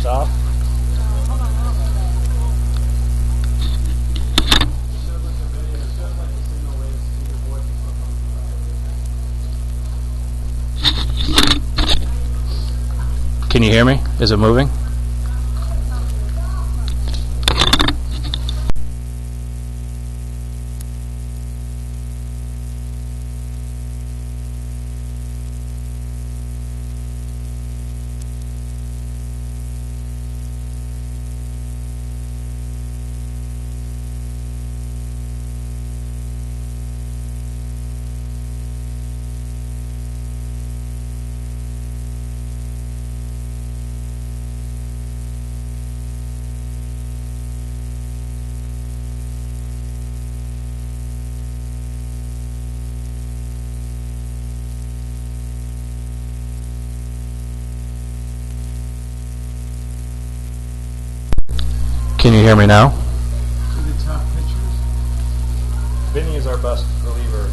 off. Can you hear me? Is it moving? Can you hear me now? The top pitchers. Vinny is our best reliever.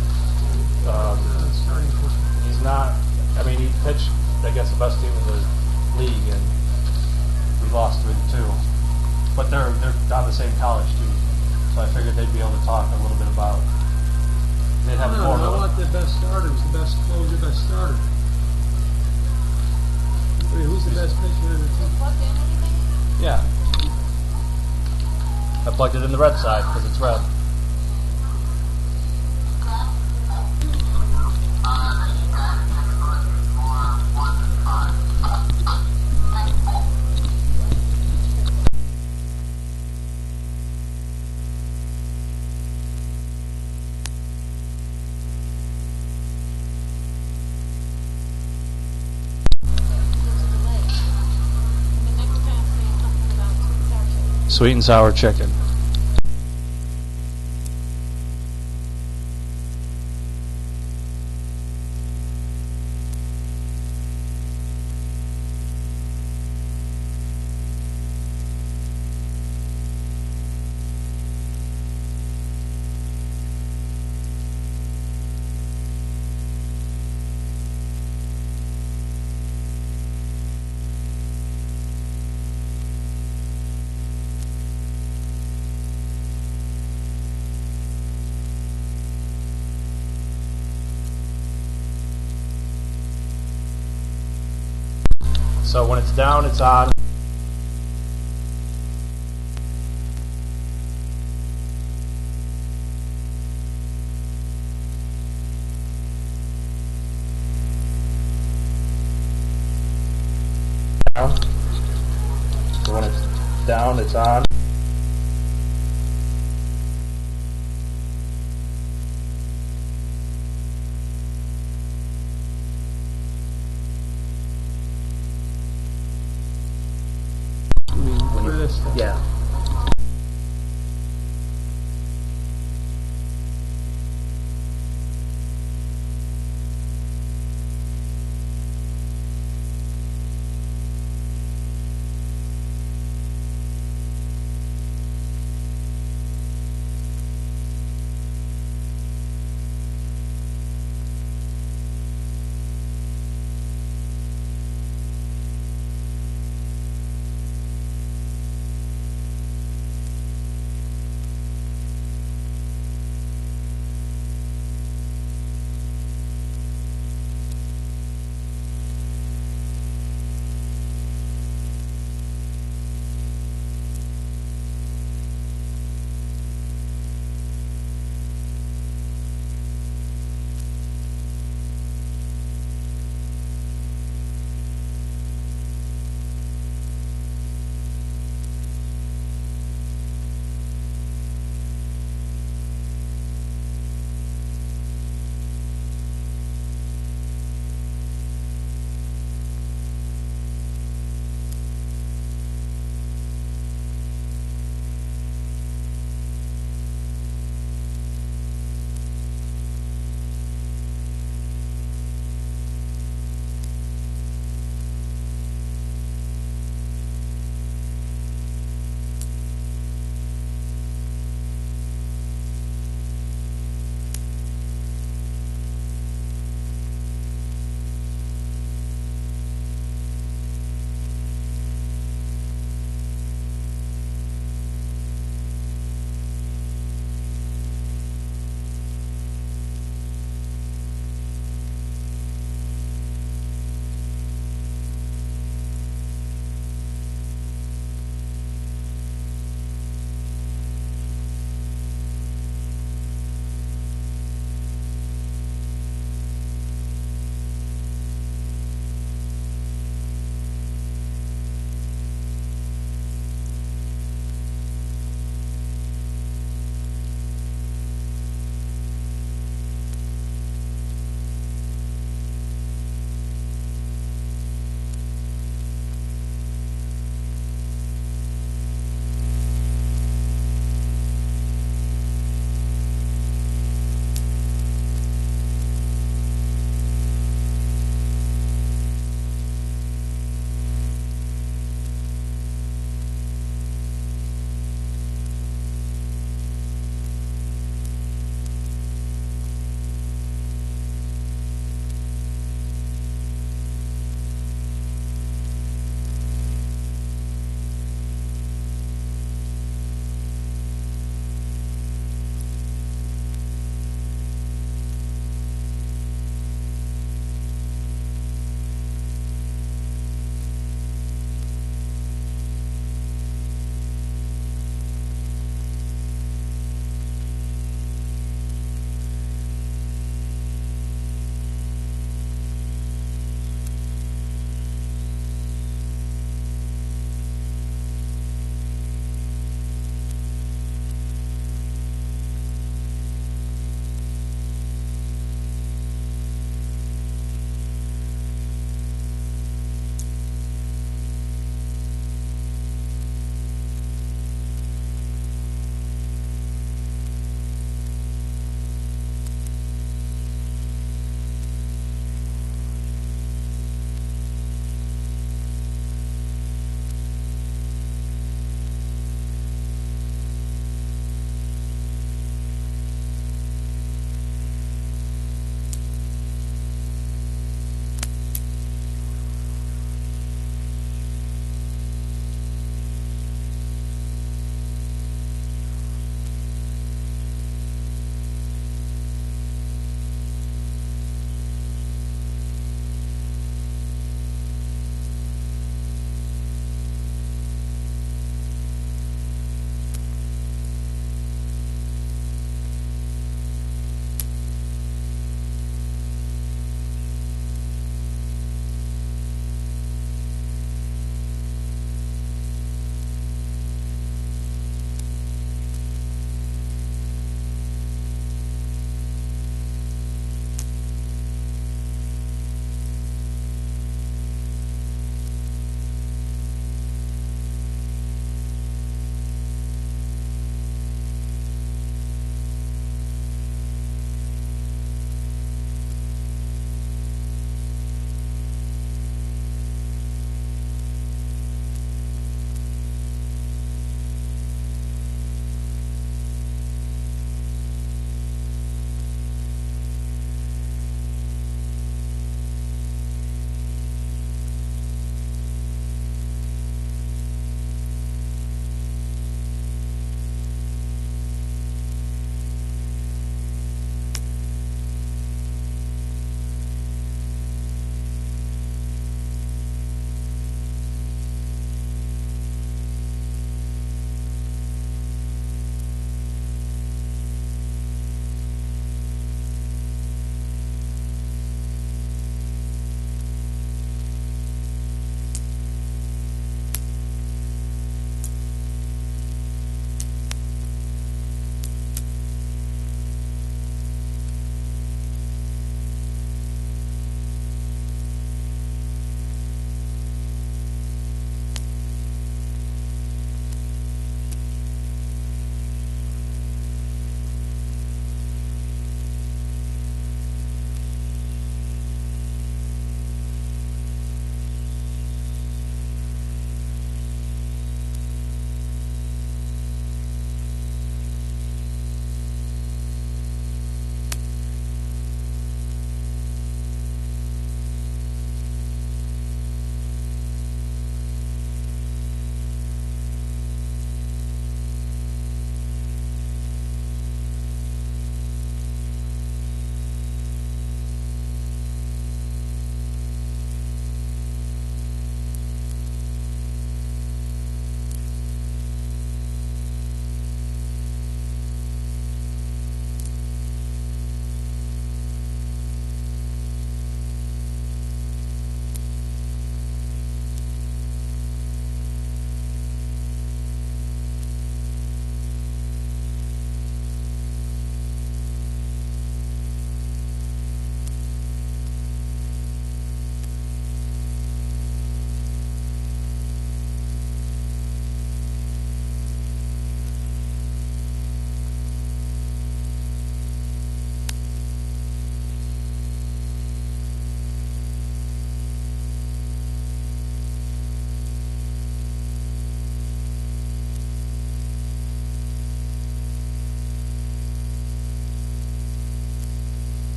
He's not. I mean, he pitched against the best team in the league, and we lost 3-2. But they're on the same college too, so I figured they'd be able to talk a little bit about. They'd have a formula. I want the best starter. Who's the best closer, best starter? Who's the best pitcher in the team? Yeah. I plugged it in the red side because it's red. Sweet and sour chicken. So when it's down, it's on. So when it's down, it's on. Yeah.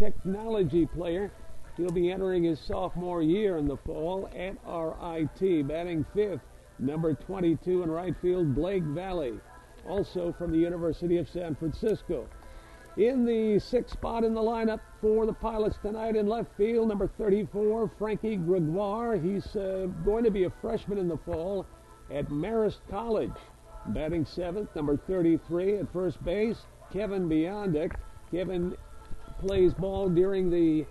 technology player. He'll be entering his sophomore year in the fall at RIT. Batting fifth, number 22 in right field, Blake Valley, also from the University of San Francisco. In the sixth spot in the lineup for the Pilots tonight in left field, number 34, Frankie Gregoire. He's going to be a freshman in the fall at Marist College. Batting seventh, number 33 at first base, Kevin Biondic. Kevin plays ball during the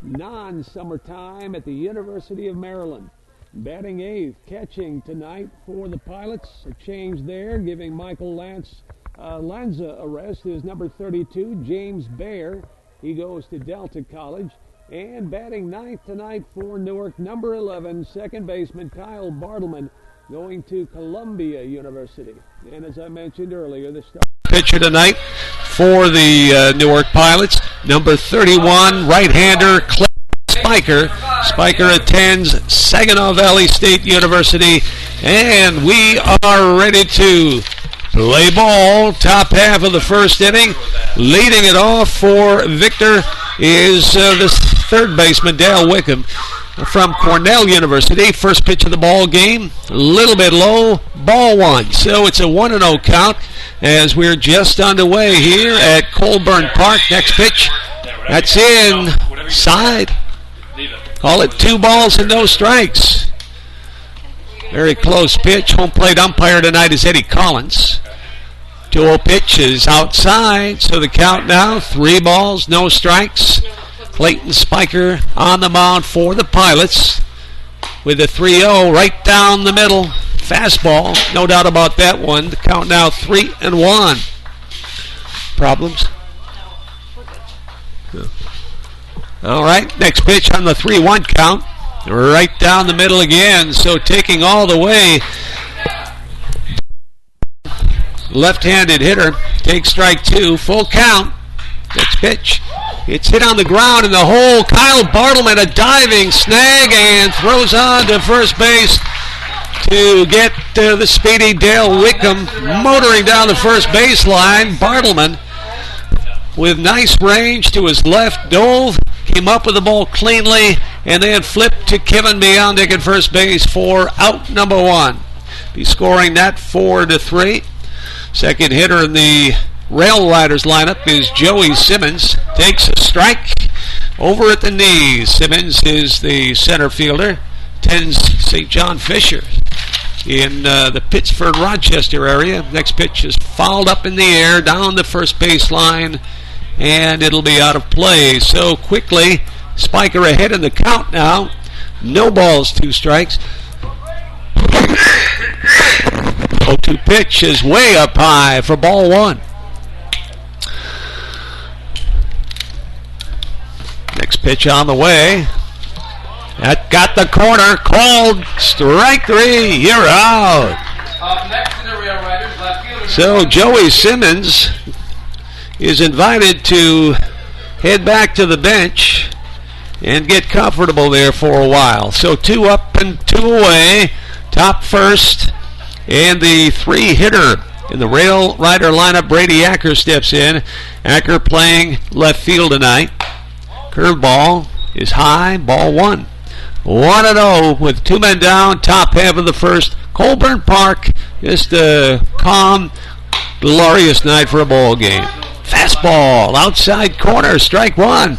non-summertime at the University of Maryland. Batting eighth, catching tonight for the Pilots. A change there, giving Michael Lanza a rest, is number 32, James Baer. He goes to Delta College. And batting ninth tonight for Newark, number 11, second baseman Kyle Bartleman, going to Columbia University. And as I mentioned earlier, the pitcher tonight for the Newark Pilots, number 31, right-hander Clay Spiker. Spiker attends Saginaw Valley State University, and we are ready to play ball. Top half of the first inning. Leading it off for Victor is the third baseman, Dale Wickham, from Cornell University. First pitch of the ball game, a little bit low, ball one. So it's a 1-0 count as we're just underway here at Colburn Park. Next pitch, that's inside. Call it 2 balls and no strikes. Very close pitch. Home plate umpire tonight is Eddie Collins. 2-0 pitch is outside, so the count now 3 balls, no strikes. Clayton Spiker on the mound for the Pilots with a 3-0 right down the middle. Fastball, no doubt about that one. The count now 3-1. Problems? All right, next pitch on the 3-1 count. Right down the middle again, so taking all the way. Left-handed hitter takes strike 2, full count. Next pitch. It's hit on the ground in the hole. Kyle Bartleman, a diving snag, and throws on to first base to get the speedy Dale Wickham motoring down the first baseline. Bartleman, with nice range to his left, dove, came up with the ball cleanly, and then flipped to Kevin Biondic at first base for out number 1. Be scoring that 4-3. Second hitter in the RailRiders lineup is Joey Simmons. Takes a strike over at the knees. Simmons is the center fielder. Tends St. John Fisher in the Pittsford-Rochester area. Next pitch is fouled up in the air down the first baseline, and it'll be out of play. So quickly, Spiker ahead in the count now. No balls, 2 strikes. 0-2 pitch is way up high for ball 1. Next pitch on the way. That got the corner. Called strike 3. You're out. Next to the RailRiders, left fielder. So Joey Simmons is invited to head back to the bench and get comfortable there for a while. So 2 up and 2 away. Top first. And the 3-hitter in the RailRider lineup, Brady Acker, steps in. Acker playing left field tonight. Curveball is high, ball 1. 1-0 with 2 men down, top half of the first. Colburn Park, just a calm, glorious night for a ball game. Fastball, outside corner, strike 1.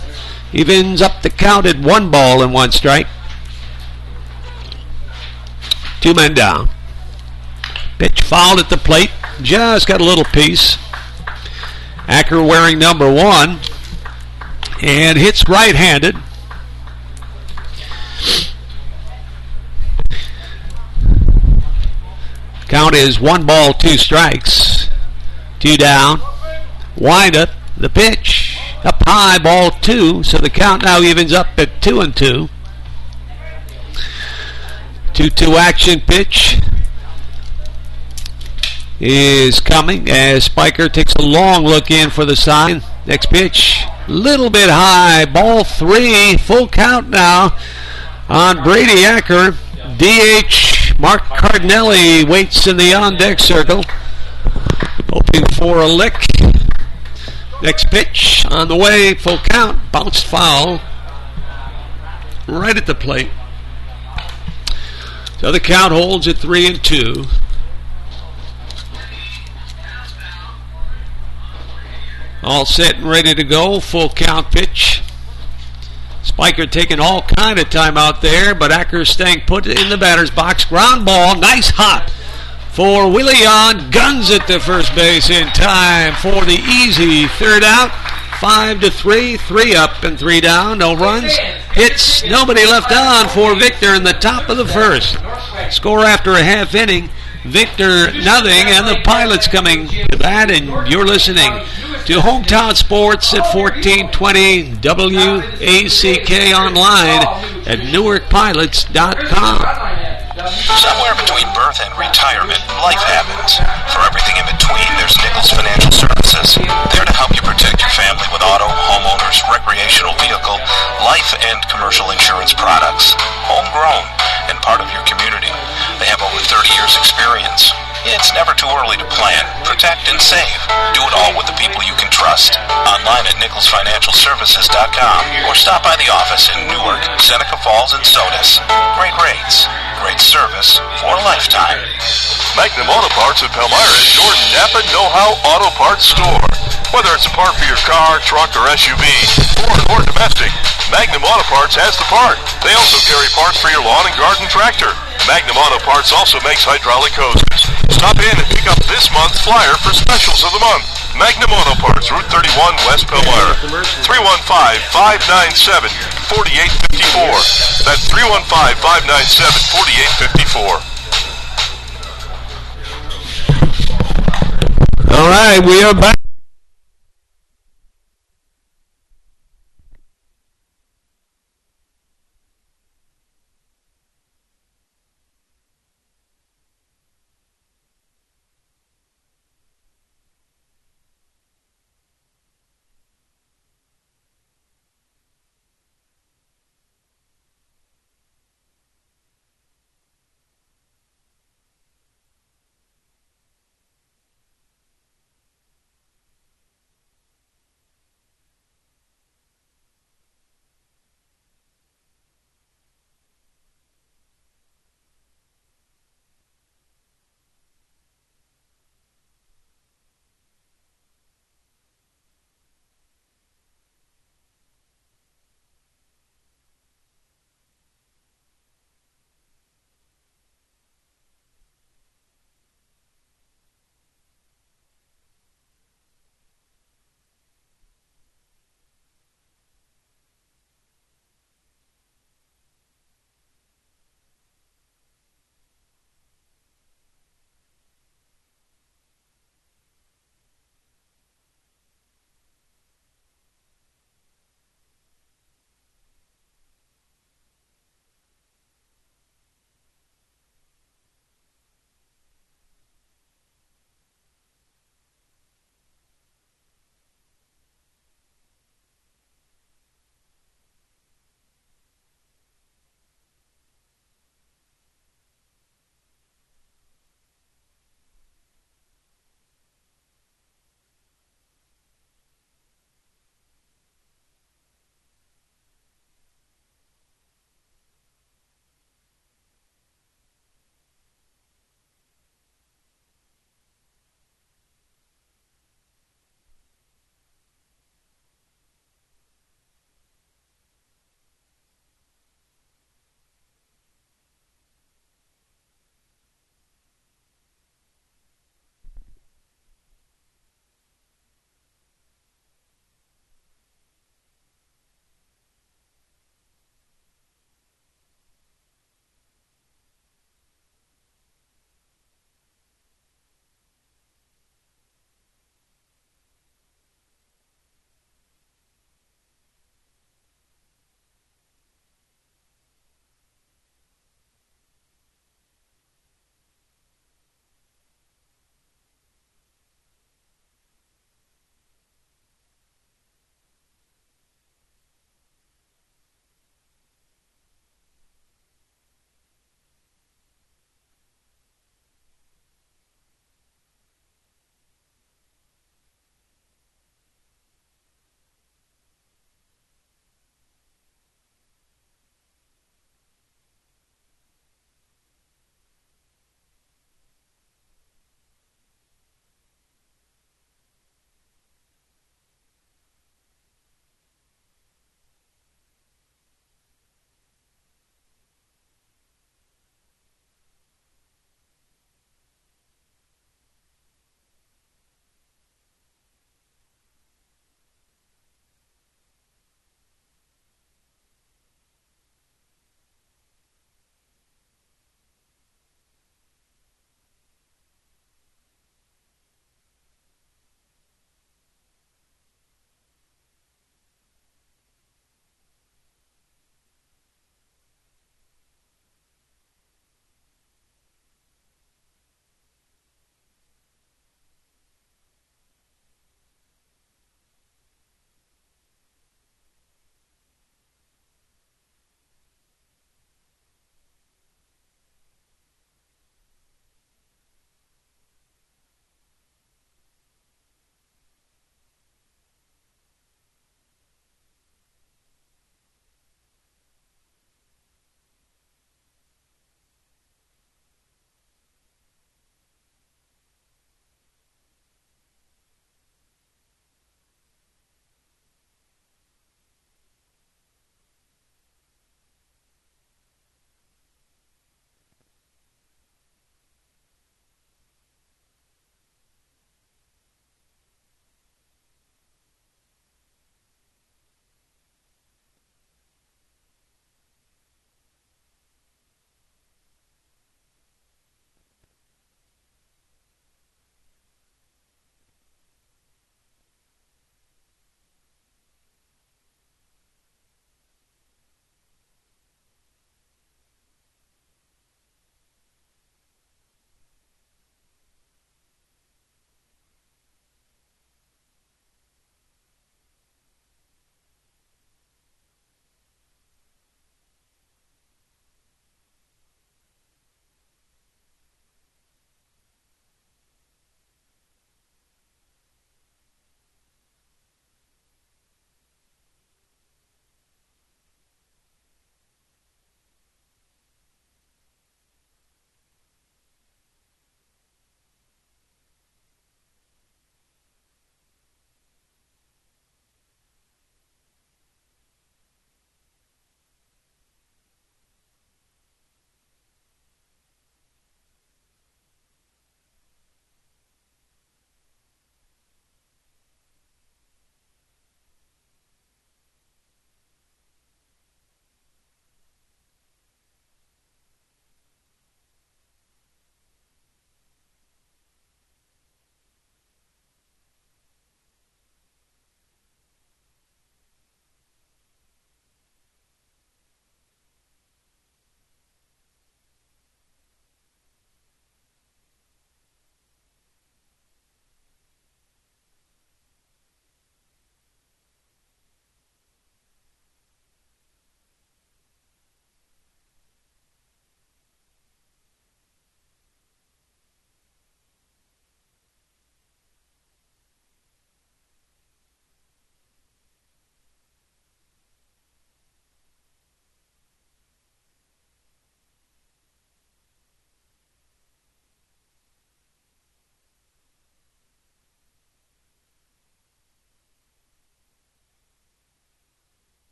Evens up the count at 1 ball and 1 strike. 2 men down. Pitch fouled at the plate, just got a little piece. Acker wearing number 1 and hits right-handed. Count is 1 ball, 2 strikes. 2 down. Wind up the pitch. Up high, ball 2. So the count now evens up at 2-2. 2-2 action pitch is coming as Spiker takes a long look in for the sign. Next pitch, little bit high, ball 3, full count now on Brady Acker. DH Mark Cardinelli waits in the on-deck circle, hoping for a lick. Next pitch on the way, full count, bounced foul right at the plate. So the count holds at 3-2. All set and ready to go, full count pitch. Spiker taking all kind of time out there, but Acker staying put in the batter's box. Ground ball, nice hop for Willie on. Guns at the first base in time for the easy third out. 5-3, 3 up and 3 down. No runs, hits, nobody left on for Victor in the top of the first. Score after a half inning, Victor nothing, and the Pilots coming to bat, and you're listening to Hometown Sports at 1420 WACK online at NewarkPilots.tv. Somewhere between birth and retirement, life happens. For everything in between, there's Nichols Financial Services. There to help you protect your family with auto, homeowners, recreational vehicle, life, and commercial insurance products. Homegrown and part of your community. They have over 30 years experience. It's never too early to plan, protect, and save. Do it all with the people you can trust. Online at NicholsFinancialServices.com or stop by the office in Newark, Seneca Falls, and Sodus. Great rates, great service for a lifetime. Magnum Auto Parts of Palmyra is your Napa Know-How Auto Parts store. Whether it's a part for your car, truck, or SUV, foreign or domestic, Magnum Auto Parts has the part. They also carry parts for your lawn and garden tractor. Magnum Auto Parts also makes hydraulic hoses. Stop in and pick up this month's flyer for specials of the month. Magnum Auto Parts, Route 31, West Palmyra. 315-597-4854. That's 315-597-4854. All right, we are back.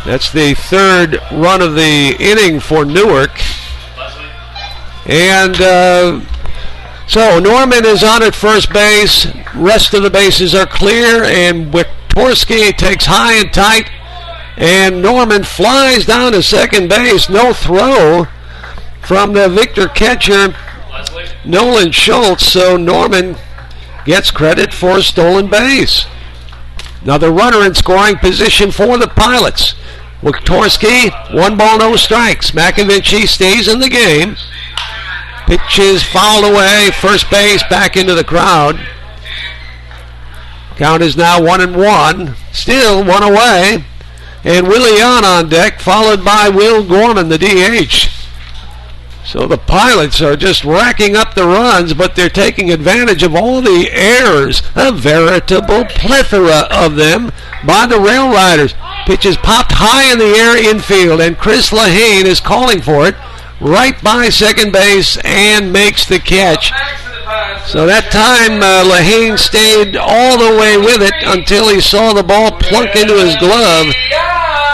That's the third run of the inning for Newark. And so Norman is on at first base. Rest of the bases are clear, and Wiktorski takes high and tight, and Norman flies down to second base. No throw from the Victor catcher, Nolan Schultz, so Norman gets credit for a stolen base. Another runner in scoring position for the Pilots. Wiktorski, 1 ball, no strikes. McAvinci stays in the game. Pitch is fouled away. First base back into the crowd. Count is now 1-1. Still 1 away. And Willie Yon on deck, followed by Will Gorman, the DH. So the Pilots are just racking up the runs, but they're taking advantage of all the errors, a veritable plethora of them by the RailRiders. Pitch is popped high in the air infield, and Chris Lehane is calling for it right by second base and makes the catch. So that time Lehane stayed all the way with it until he saw the ball plunk into his glove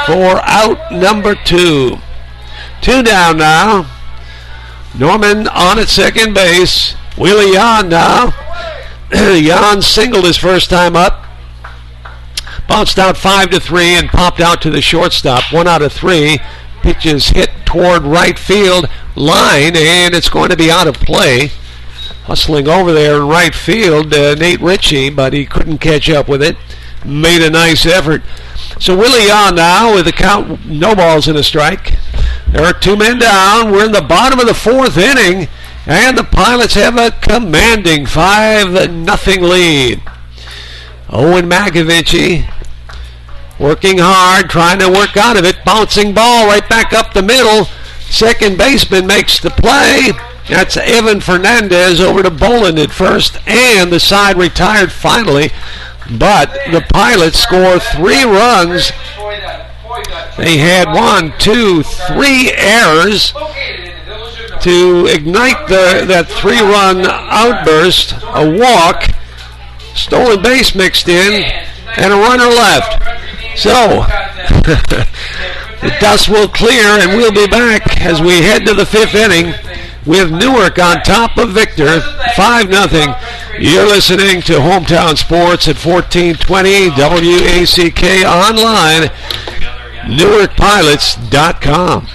for out number 2. 2 down now. Norman on at second base. Willie Yon now. Yon singled his first time up. Bounced out 5-3 and popped out to the shortstop. 1 out of 3. Pitch is hit toward right field line, and it's going to be out of play. Hustling over there in right field, Nate Ritchie, but he couldn't catch up with it. Made a nice effort. So Willie Yon now with the count, no balls and a strike. There are 2 men down. We're in the bottom of the 4th inning, and the Pilots have a commanding 5-0 lead. Owen McAvinci working hard, trying to work out of it. Bouncing ball right back up the middle. Second baseman makes the play. That's Evan Fernandez over to Boland at first, and the side retired finally. But the Pilots score 3 runs. They had 1, 2, 3 errors to ignite that 3-run outburst. A walk, stolen base mixed in, and a runner left. So the dust will clear, and we'll be back as we head to the 5th inning with Newark on top of Victor, 5-0. You're listening to Hometown Sports at 1420 WACK online, NewarkPilots.tv.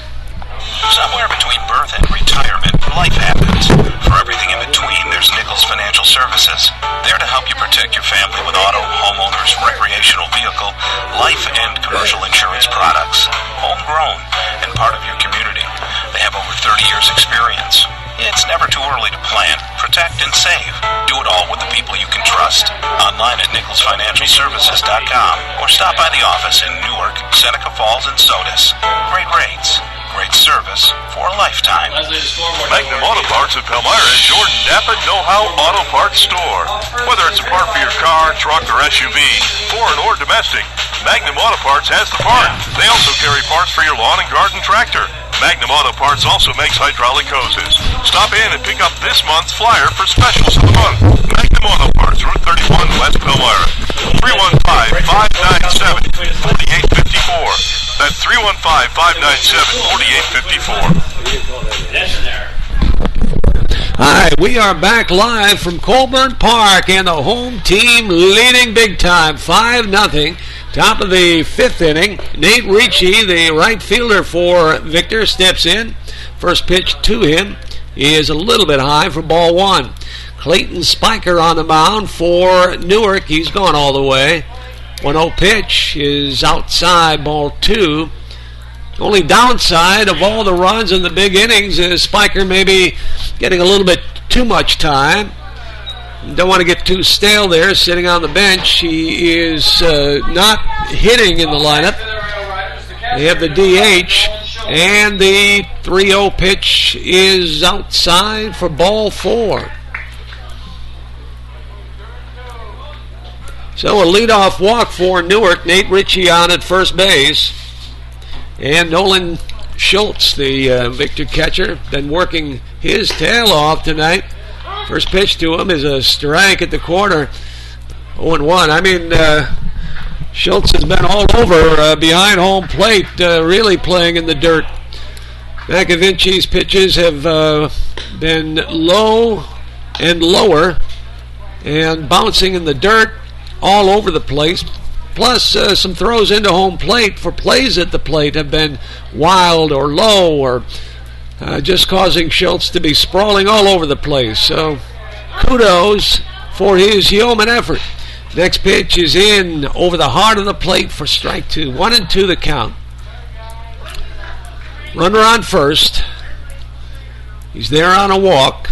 Somewhere between birth and retirement, life happens. For everything in between, there's Nichols Financial Services. There to help you protect your family with auto, homeowners, recreational vehicle, life and commercial insurance products. Homegrown and part of your community. They have over 30 years experience. It's never too early to plan, protect, and save. Do it all with the people you can trust. Online at NicholsFinancialServices.com or stop by the office in Newark, Seneca Falls, and Sodus. Great rates, great service for a lifetime. Magnum Auto Parts of Palmyra is your Napa Know-How Auto Parts store. Whether it's a part for your car, truck, or SUV, foreign or domestic, Magnum Auto Parts has the part. They also carry parts for your lawn and garden tractor. Magnum Auto Parts also makes hydraulic hoses. Stop in and pick up this month's flyer for specials of the month. Magnum Auto Parts, Route 31, West Palmyra. 315-597-4854. That's 315-597-4854. Hi, we are back live from Colburn Park, and the home team leading big time, 5-0. Top of the 5th inning. Nate Ritchie, the right fielder for Victor, steps in. First pitch to him is a little bit high for ball 1. Clayton Spiker on the mound for Newark. He's gone all the way. 1-0 pitch is outside, ball 2. Only downside of all the runs in the big innings is Spiker maybe getting a little bit too much time. Don't want to get too stale there, sitting on the bench. He is not hitting in the lineup. They have the DH, and the 3-0 pitch is outside for ball 4. So a leadoff walk for Newark. Nate Ritchie on at first base. And Nolan Schultz, the Victor catcher, been working his tail off tonight. First pitch to him is a strike at the corner. 0-1. I mean, Schultz has been all over behind home plate, really playing in the dirt. Makovinci's pitches have been low and lower and bouncing in the dirt all over the place. Plus, some throws into home plate for plays at the plate have been wild or low or just causing Schultz to be sprawling all over the place. So, kudos for his yeoman effort. Next pitch is in over the heart of the plate for strike 2. 1-2 the count. Runner on first. He's there on a walk.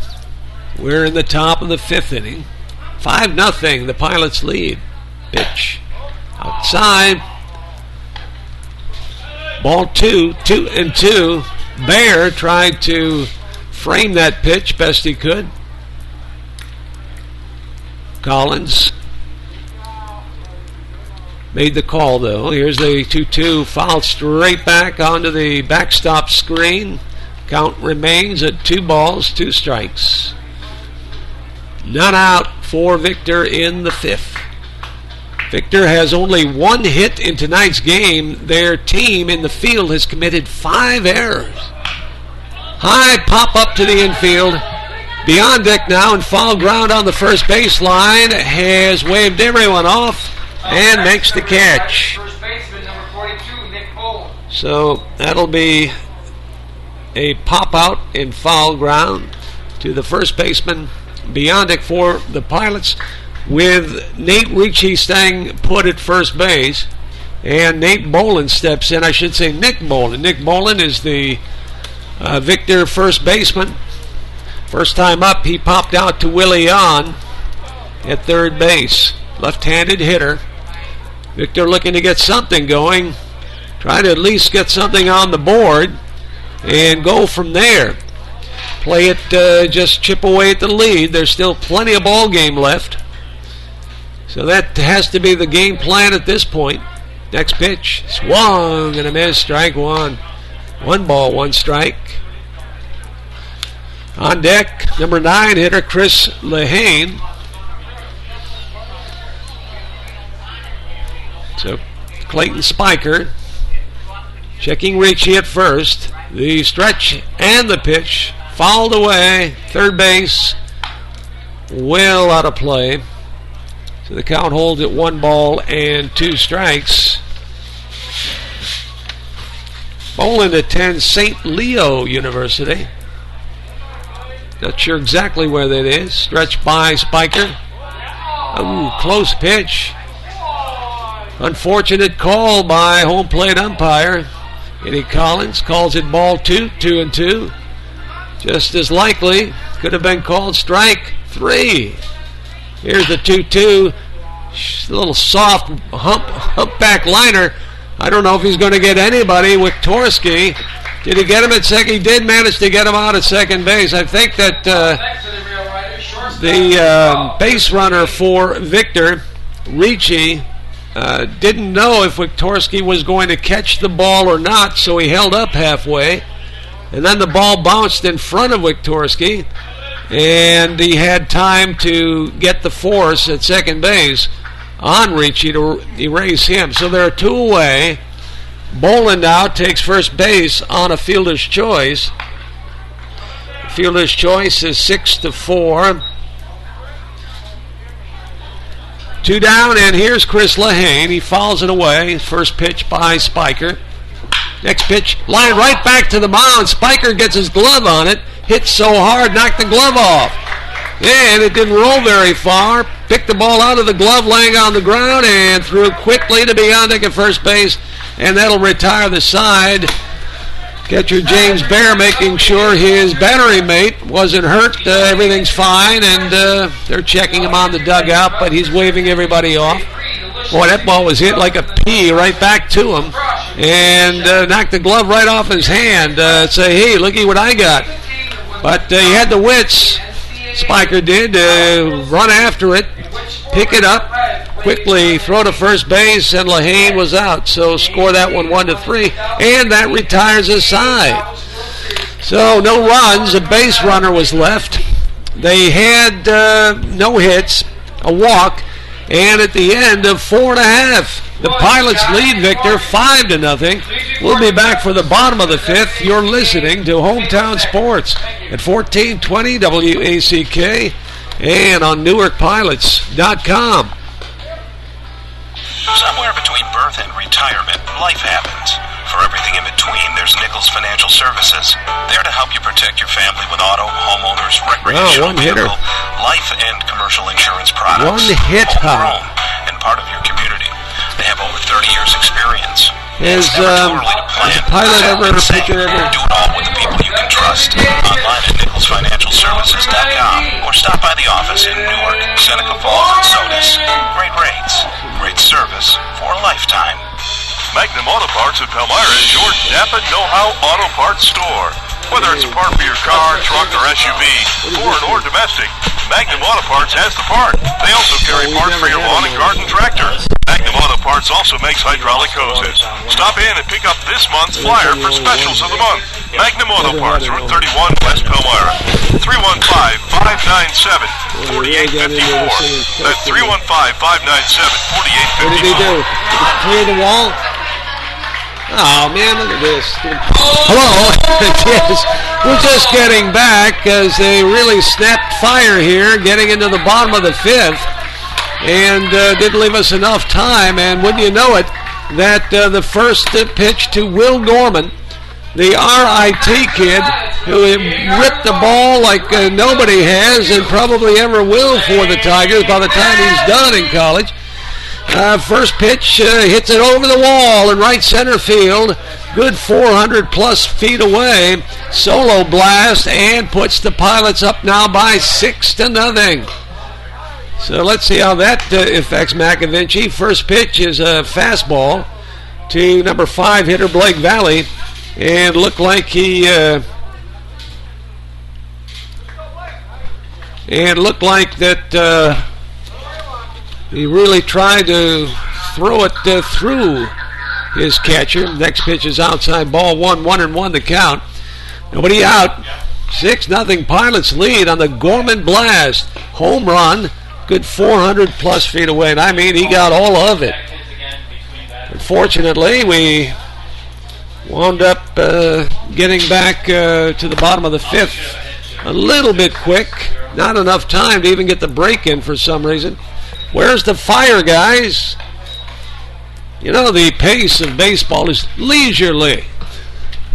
We're in the top of the 5th inning. 5-0, the Pilots lead. Pitch outside. Ball 2-2. Bear tried to frame that pitch best he could. Collins made the call, though. Here's the 2-2 foul straight back onto the backstop screen. Count remains at 2 balls, 2 strikes. None out for Victor in the 5th. Victor has only 1 hit in tonight's game. Their team in the field has committed 5 errors. High pop up to the infield. Beyond deck now, and foul ground on the first baseline. Has waved everyone off and makes the catch. First baseman, number 42, Nick Bolin. So that'll be a pop out in foul ground to the first baseman. Beyond deck for the Pilots, with Nate Ricci staying put at first base, and Nate Bolin steps in. I should say Nick Bolin. Nick Bolin is the Victor first baseman. First time up, he popped out to Willie on at third base. Left-handed hitter. Victor looking to get something going. Try to at least get something on the board and go from there. Play it, just chip away at the lead. There's still plenty of ball game left. So that has to be the game plan at this point. Next pitch, swung and a miss, strike 1. 1 ball, 1 strike. On deck, number 9 hitter Chris Lehane. So Clayton Spiker checking Ricci at first. The stretch and the pitch fouled away. Third base, well out of play. So the count holds at 1 ball and 2 strikes. Bolin attends St. Leo University. Not sure exactly where that is. Stretched by Spiker. Ooh, close pitch. Unfortunate call by home plate umpire. Eddie Collins calls it ball 2, 2-2. Just as likely, could have been called strike 3. Here's the 2-2. A little soft humpback liner. I don't know if he's going to get anybody with Torski. Did he get him at second? He did manage to get him out at second base. I think that the base runner for Victor, Ricci, didn't know if Wiktorski was going to catch the ball or not, so he held up halfway. And then the ball bounced in front of Wiktorski, and he had time to get the force at second base on Ricci to erase him. So there are 2 away. Bolin now takes first base on a fielder's choice. Fielder's choice is 6-4. 2 down, and here's Chris Lehane. He fouls it away. First pitch by Spiker. Next pitch, line right back to the mound. Spiker gets his glove on it. Hits so hard, knocked the glove off. And it didn't roll very far. Picked the ball out of the glove, laying on the ground, and threw quickly to Beyondek at first base. And that'll retire the side. Catcher James Bear making sure his battery mate wasn't hurt. Everything's fine, and they're checking him on the dugout, but he's waving everybody off. Boy, that ball was hit like a pea right back to him, and knocked the glove right off his hand. Say, hey, looky what I got. But he had the wits, Spiker did, run after it, pick it up, quickly throw to first base, and Lehane was out. So score that one 1-3, and that retires his side. So no runs, a base runner was left. They had no hits, a walk, And at the end of 4.5, the Pilots lead Victor 5-0. We'll be back for the bottom of the 5th. You're listening to Hometown Sports at 1420 WACK and on NewarkPilots.com. Somewhere between birth and retirement, life happens. For everything in between, there's Nichols Financial Services. There to help you protect your family with auto, homeowners, recreational vehicle, life and commercial insurance products. One hit, homegrown and part of your community. They have over 30 years experience. Has a pilot ever, a pitcher ever? Do it all with the people you can trust. Online at NicholsFinancialServices.com or stop by the office in Newark, Seneca Falls, and Sodus. Great rates, great service for a lifetime. Magnum Auto Parts of Palmyra is your Napa Know-How Auto Parts store. Whether it's a part for your car, truck, or SUV, foreign or domestic, Magnum Auto Parts has the part. They also carry parts for your lawn and garden tractor. Magnum Auto Parts also makes hydraulic hoses. Stop in and pick up this month's flyer for specials of the month. Magnum Auto Parts, Route 31, West Palmyra. 315-597-4854. That's 315-597-4854. What did he do? Did he clear the wall? Oh, man, look at this. Hello. Yes, we're just getting back as they really snapped fire here, getting into the bottom of the 5th, and didn't leave us enough time. And wouldn't you know it, that the first pitch to Will Gorman, the RIT kid, who ripped the ball like nobody has and probably ever will for the Tigers by the time he's done in college. First pitch hits it over the wall in right center field. Good 400 plus feet away. Solo blast and puts the Pilots up now by 6-0. So let's see how that affects McAvinci. First pitch is a fastball to number 5 hitter Blake Valley. And looked like he he really tried to throw it through his catcher. Next pitch is outside ball 1-1 the count. Nobody out. 6-0 Pilots lead on the Gorman blast. Home run. Good 400 plus feet away. And I mean, he got all of it. Unfortunately, we wound up getting back to the bottom of the 5th a little bit quick. Not enough time to even get the break in for some reason. Where's the fire, guys? You know, the pace of baseball is leisurely.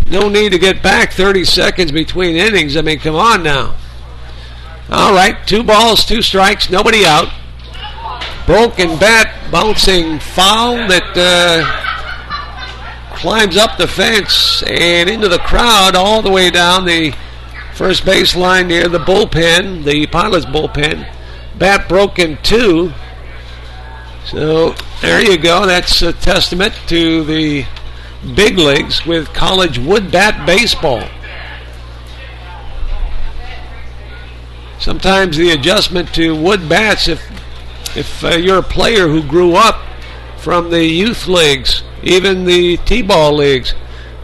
No need to get back 30 seconds between innings. I mean, come on now. All right, 2 balls, 2 strikes, nobody out. Broken bat, bouncing foul that climbs up the fence and into the crowd all the way down the first base line near the bullpen, the Pilots bullpen. Bat broken 2. So there you go. That's a testament to the big leagues with college wood bat baseball. Sometimes the adjustment to wood bats, if you're a player who grew up from the youth leagues, even the T-ball leagues,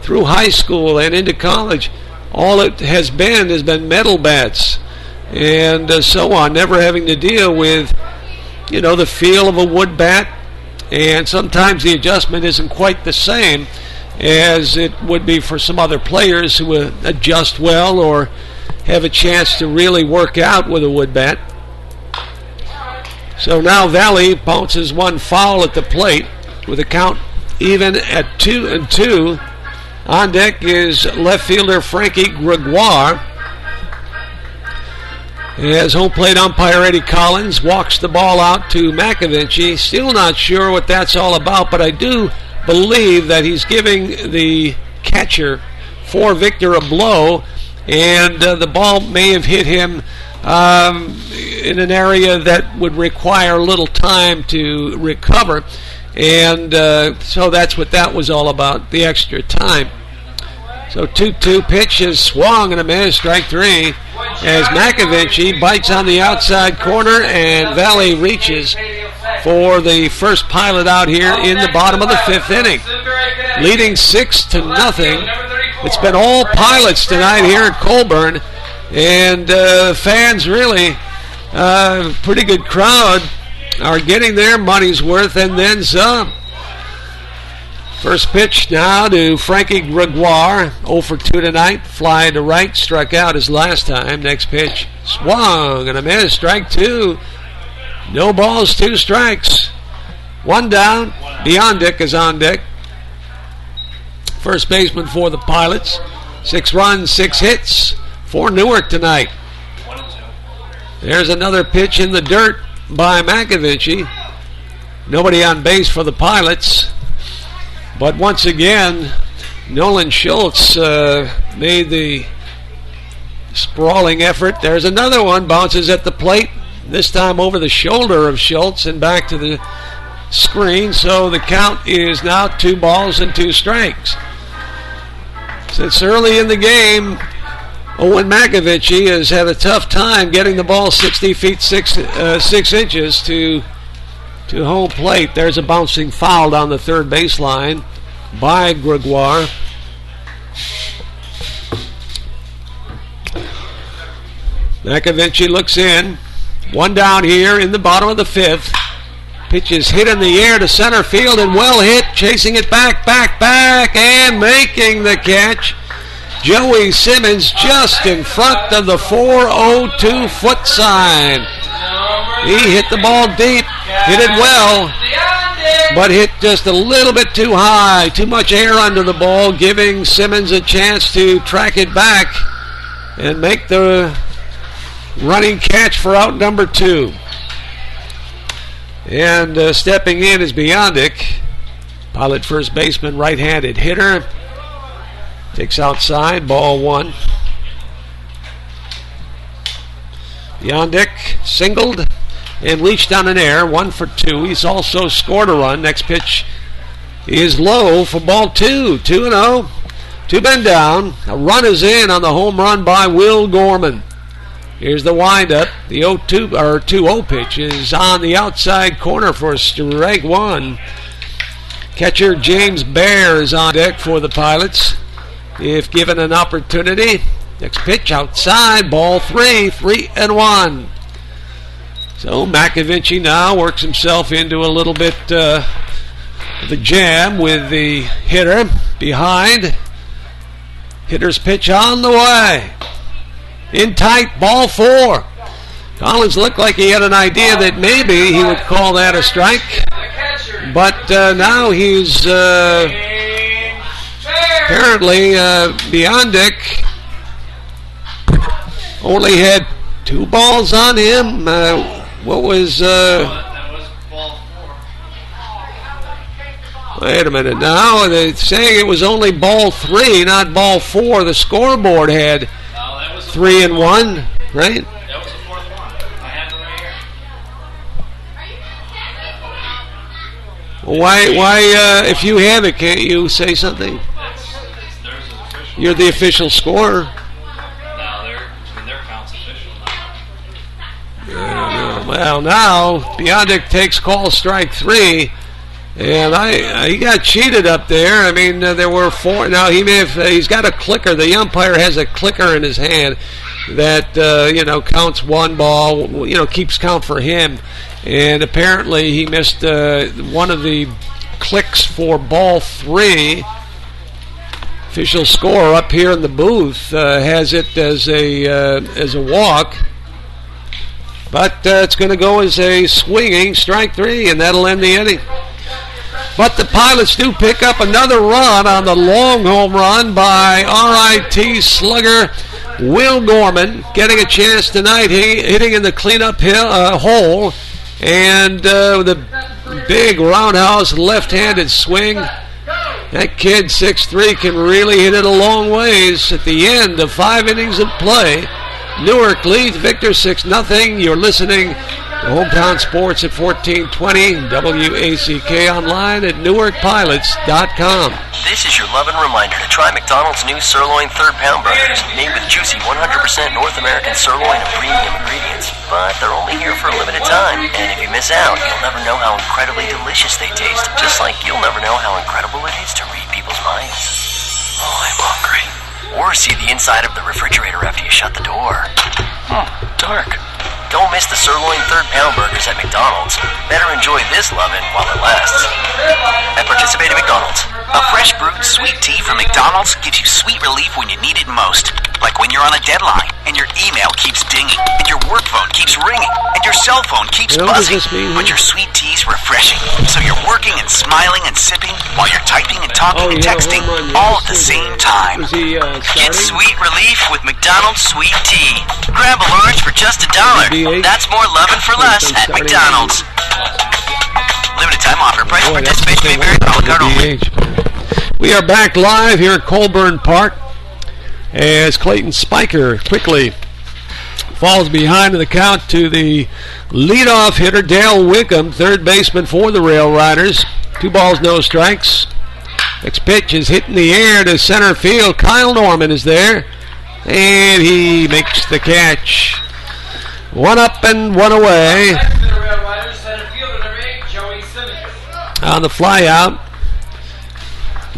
through high school and into college, all it has been metal bats and so on, never having to deal with, you know, the feel of a wood bat. And sometimes the adjustment isn't quite the same as it would be for some other players who adjust well or have a chance to really work out with a wood bat. So now Valley bounces one foul at the plate with a count even at 2-2. On deck is left fielder Frankie Gregoire. As home plate umpire Eddie Collins walks the ball out to McAvinci. Still not sure what that's all about, but I do believe that he's giving the catcher for Victor a blow, and the ball may have hit him in an area that would require a little time to recover, and so that's what that was all about, the extra time. So 2-2 pitch is swung and a miss, strike 3, as McAvinci bites on the outside corner and Valley reaches for the first Pilot out here in the bottom of the 5th inning. Leading 6-0. It's been all Pilots tonight here at Colburn, and fans really, pretty good crowd are getting their money's worth and then some. First pitch now to Frankie Gregoire, 0 for 2 tonight. Fly to right, struck out his last time. Next pitch, swung and a miss, strike 2. No balls, 2 strikes. 1 down. Biondic is on deck. First baseman for the Pilots. 6 runs, 6 hits for Newark tonight. There's another pitch in the dirt by McAvinci. Nobody on base for the Pilots. But once again, Nolan Schultz made the sprawling effort. There's another one, bounces at the plate, this time over the shoulder of Schultz and back to the screen. So the count is now 2 balls and 2 strikes. Since early in the game, Owen McAvinci has had a tough time getting the ball 60 feet 6 inches to home plate. There's a bouncing foul down the third baseline by Gregoire. McAvinci looks in. 1 down here in the bottom of the 5th. Pitch is hit in the air to center field and well hit. Chasing it back, and making the catch. Joey Simmons just in front of the 402 foot sign. He hit the ball deep, hit it well, but hit just a little bit too high. Too much air under the ball, giving Simmons a chance to track it back and make the running catch for out number 2. And stepping in is Biondic, Pilot first baseman, right-handed hitter. Takes outside, ball 1. Biondic singled and reached on an air, 1 for 2. He's also scored a run. Next pitch is low for ball 2. 2-0. 2 men down. A run is in on the home run by Will Gorman. Here's the windup. The 2-0 pitch is on the outside corner for strike 1. Catcher James Bear is on deck for the Pilots, if given an opportunity. Next pitch outside, ball 3, 3-1. So McAvinci now works himself into a little bit of the jam with the hitter behind. Hitter's pitch on the way. In tight, ball 4. Collins looked like he had an idea that maybe he would call that a strike. But now he's apparently Biondic only had 2 balls on him. What was... Wait a minute now. They're saying it was only ball 3, not ball 4. The scoreboard had 3-1, right? That was the 4th one. I have it right here. Why? If you have it, can't you say something? You're the official scorer. No, their count's official now. Well, now Biondic takes call strike 3, and he got cheated up there. I mean, there were 4. Now he's got a clicker. The umpire has a clicker in his hand that counts 1 ball. Keeps count for him. And apparently he missed one of the clicks for ball 3. Official score up here in the booth has it as a walk. But it's going to go as a swinging strike 3, and that'll end the inning. But the Pilots do pick up another run on the long home run by RIT slugger Will Gorman, getting a chance tonight, hitting in the cleanup hole, and with a big roundhouse left-handed swing. That kid, 6'3", can really hit it a long ways at the end of 5 innings of play. Newark leads Victor 6-0. You're listening to Hometown Sports at 1420, WACK online at NewarkPilots.com. This is your love and reminder to try McDonald's new sirloin 3rd Pound Burgers, made with juicy 100% North American sirloin and premium ingredients. But they're only here for a limited time, and if you miss out, you'll never know how incredibly delicious they taste, just like you'll never know how incredible it is to read people's minds. Oh, I'm hungry. Or see the inside of the refrigerator after you shut the door. Dark. Don't miss the sirloin third-pound burgers at McDonald's. Better enjoy this lovin' while it lasts. At participating McDonald's. A fresh brewed sweet tea from McDonald's gives you sweet relief when you need it most. Like when you're on a deadline, and your email keeps dinging, and your work phone keeps ringing, and your cell phone keeps buzzing. But your sweet tea's refreshing, so you're working and smiling and sipping while you're typing and talking and texting all at the same time. Get sweet relief with McDonald's sweet tea. Grab a large for just $1. That's more lovin' for less at McDonald's. Limited time offer. Price participation may vary. A la carte only. We are back live here at Colburn Park as Clayton Spiker quickly falls behind in the count to the leadoff hitter, Dale Wickham, third baseman for the RailRiders. 2 balls, no strikes. Next pitch is hit in the air to center field. Kyle Norman is there, and he makes the catch. 1 up and 1 away. On the fly out,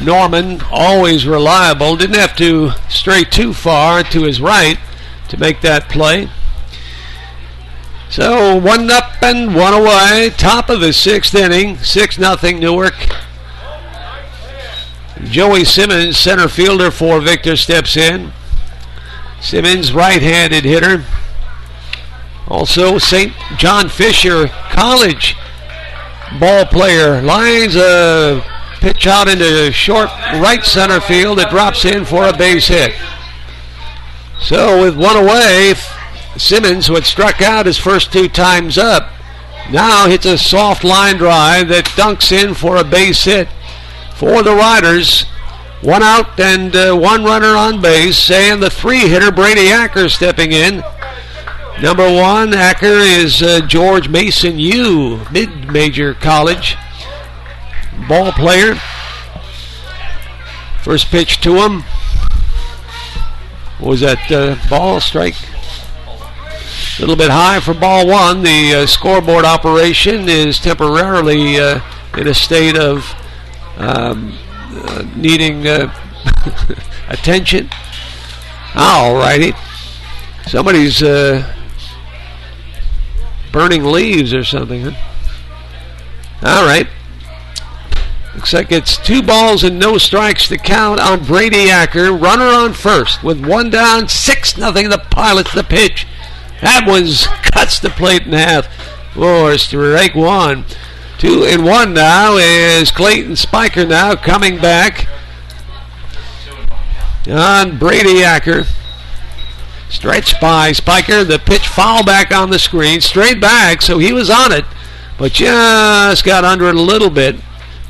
Norman, always reliable, didn't have to stray too far to his right to make that play. So 1 up and 1 away, top of the 6th inning, 6-0 Newark. Joey Simmons, center fielder for Victor, steps in. Simmons, right-handed hitter. Also St. John Fisher College ball player, lines a pitch out into short right center field. It drops in for a base hit. So with 1 away, Simmons, who had struck out his first 2 times up, now hits a soft line drive that dunks in for a base hit for the Riders. 1 out and 1 runner on base, and the 3-hitter Brady Acker stepping in. Number 1, Acker is George Mason U, mid-major college ball player. First pitch to him. Was that ball strike? A little bit high for ball 1. The scoreboard operation is temporarily in a state of needing attention. All righty. Somebody's burning leaves or something, huh? All right. Looks like it's 2 balls and no strikes to count on Brady Acker. Runner on first with 1 down, 6-0 the Pilots. The pitch. That one's cuts the plate in half. For strike 1. 2 and 1 now is Clayton Spiker now coming back on Brady Acker. Stretched by Spiker. The pitch foul back on the screen. Straight back, so he was on it, but just got under it a little bit.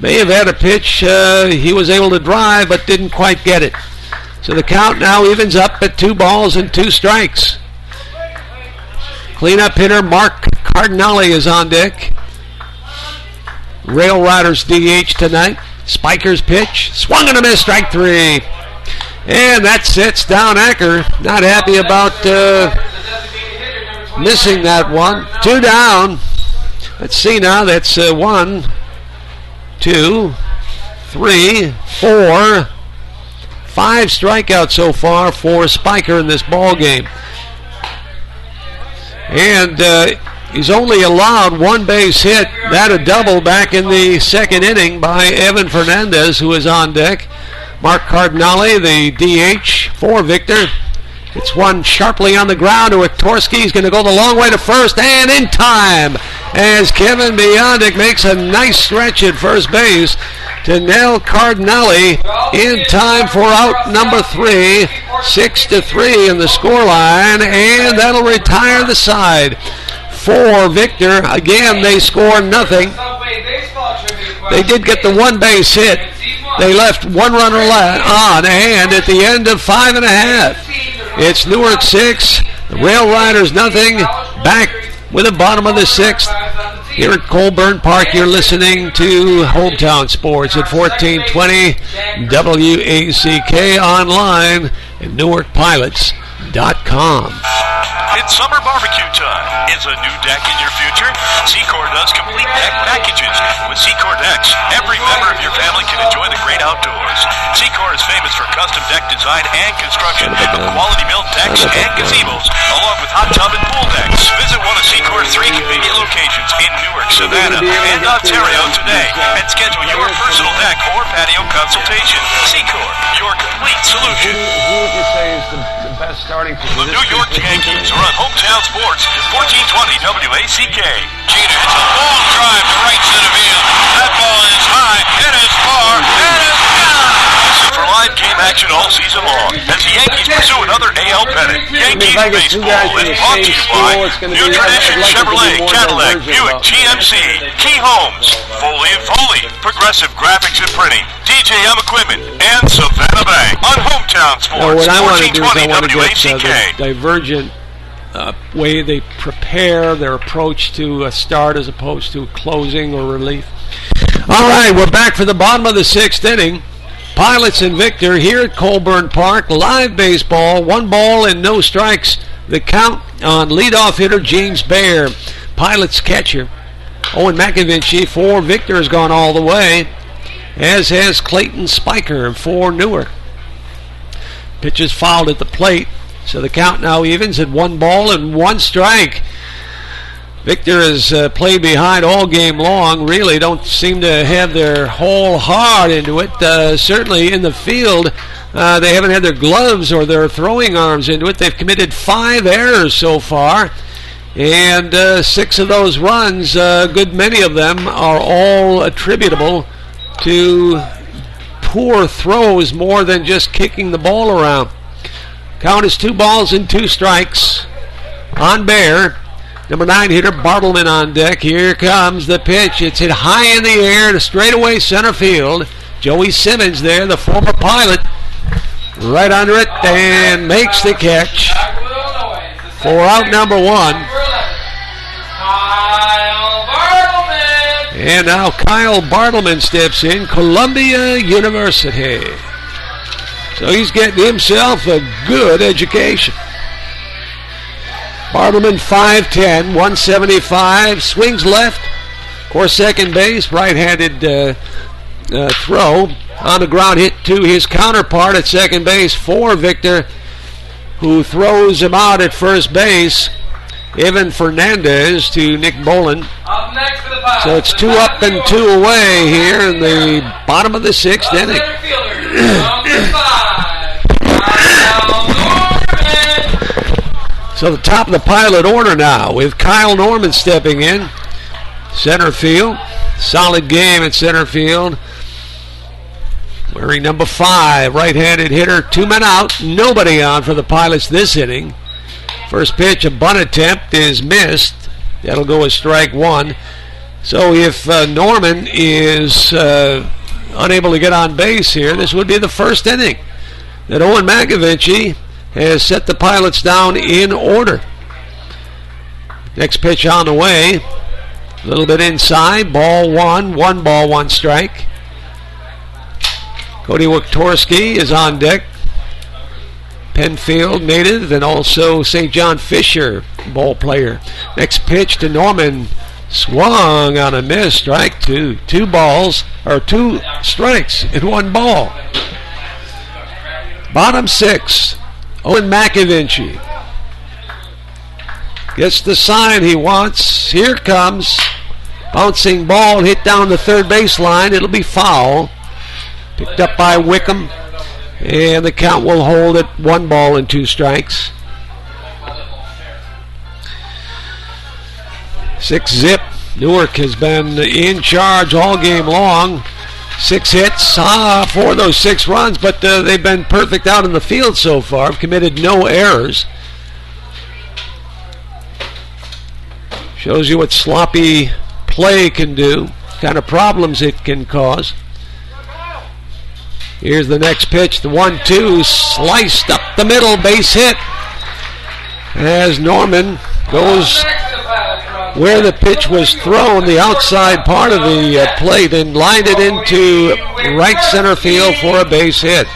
May have had a pitch he was able to drive, but didn't quite get it. So the count now evens up at 2 balls and 2 strikes. Cleanup hitter Mark Cardinale is on deck. RailRiders DH tonight. Spiker's pitch. Swung and a miss, strike 3. And that sets down Acker. Not happy about missing that one. 2 down. Let's see now. That's 1, 2, 3, 4, 5 strikeouts so far for Spiker in this ball game. And he's only allowed 1 base hit. That a double back in the 2nd inning by Evan Fernandez, who is on deck. Mark Cardinale, the DH for Victor. It's one sharply on the ground to Wiktorski. He's going to go the long way to first, and in time as Kevin Biondic makes a nice stretch at first base to nail Cardinale in time for out number 3. 6-3 in the scoreline, and that'll retire the side for Victor. Again, they score nothing. They did get the 1 base hit. They left 1 runner on, and at the end of 5 1/2, it's Newark 6, the RailRiders nothing. Back with the bottom of the 6th. Here at Colburn Park, you're listening to Hometown Sports at 1420 WACK, online at NewarkPilots.tv. It's summer barbecue time, Is a new deck in your future? Secor does complete deck packages. With Secor decks, every member of your family can enjoy the great outdoors. Secor is famous for custom deck design and construction of quality-built decks and gazebos, along with hot tub and pool decks. Visit one of Secor's 3 convenient locations in Newark, Savannah, and Ontario today, and schedule your personal deck or patio consultation. Secor, your complete solution. Who would you say is the best starting The New York Yankees are on Hometown Sports, 1420 WACK. Jeter, it's a long drive to right center field. That ball is high, it is far, it is gone! Listen for live game action all season long as the Yankees pursue another AL pennant. Yankees baseball is brought to you by New Tradition Chevrolet, Cadillac, Buick, GMC, Key Homes, Foley & Foley, Progressive Graphics and Printing, DJM Equipment, and Savannah Bank on Hometown Sports, what I want to do is I want to WACK. get the divergent way they prepare their approach to a start as opposed to closing or relief. All right, we're back for the bottom of the 6th inning. Pilots and Victor here at Colburn Park. Live baseball, 1 ball and no strikes. The count on leadoff hitter James Baer. Pilots catcher Owen McAvinci for Victor has gone all the way, as has Clayton Spiker for Newark. Pitch is fouled at the plate, so the count now evens at 1 ball and 1 strike. Victor has played behind all game long. Really don't seem to have their whole heart into it. Certainly in the field, they haven't had their gloves or their throwing arms into it. They've committed 5 errors so far, and 6 of those runs, a good many of them, are all attributable to poor throws more than just kicking the ball around. Count is 2 balls and 2 strikes on Baer. Number 9 hitter Bartleman on deck. Here comes the pitch. It's hit high in the air to straightaway center field. Joey Simmons there, the former Pilot, right under it and makes the catch for out number 1. And now Kyle Bartleman steps in, Columbia University. So he's getting himself a good education. Bartleman 5'10", 175, swings left, or second base, right-handed throw. On the ground hit to his counterpart at second base for Victor, who throws him out at first base. Evan Fernandez to Nick Bolin. So it's 2 up and 2 away here in the bottom of the 6th inning. So the top of the Pilot order now with Kyle Norman stepping in. Center field. Solid game at center field. Wearing number 5, right-handed hitter. 2 men out. Nobody on for the Pilots this inning. First pitch, a bunt attempt, is missed. That'll go as strike 1. So if Norman is unable to get on base here, this would be the first inning that Owen McAvinci has set the Pilots down in order. Next pitch on the way. A little bit inside. Ball 1. 1 ball, 1 strike. Cody Wiktorski is on deck. Penfield native and also St. John Fisher ball player. Next pitch to Norman. Swung on a miss. Strike 2. 2 balls, or 2 strikes and 1 ball. Bottom 6. Owen McAvinci gets the sign he wants. Here comes bouncing ball, hit down the third baseline. It'll be foul. Picked up by Wickham, and the count will hold at 1 ball and 2 strikes. 6-zip. Newark has been in charge all game long. 6 hits for those 6 runs, but they've been perfect out in the field so far. Committed no errors. Shows you what sloppy play can do, kind of problems it can cause. Here's the next pitch, the 1-2, sliced up the middle, base hit. As Norman goes where the pitch was thrown, the outside part of the plate, and lined it into right center field for a base hit.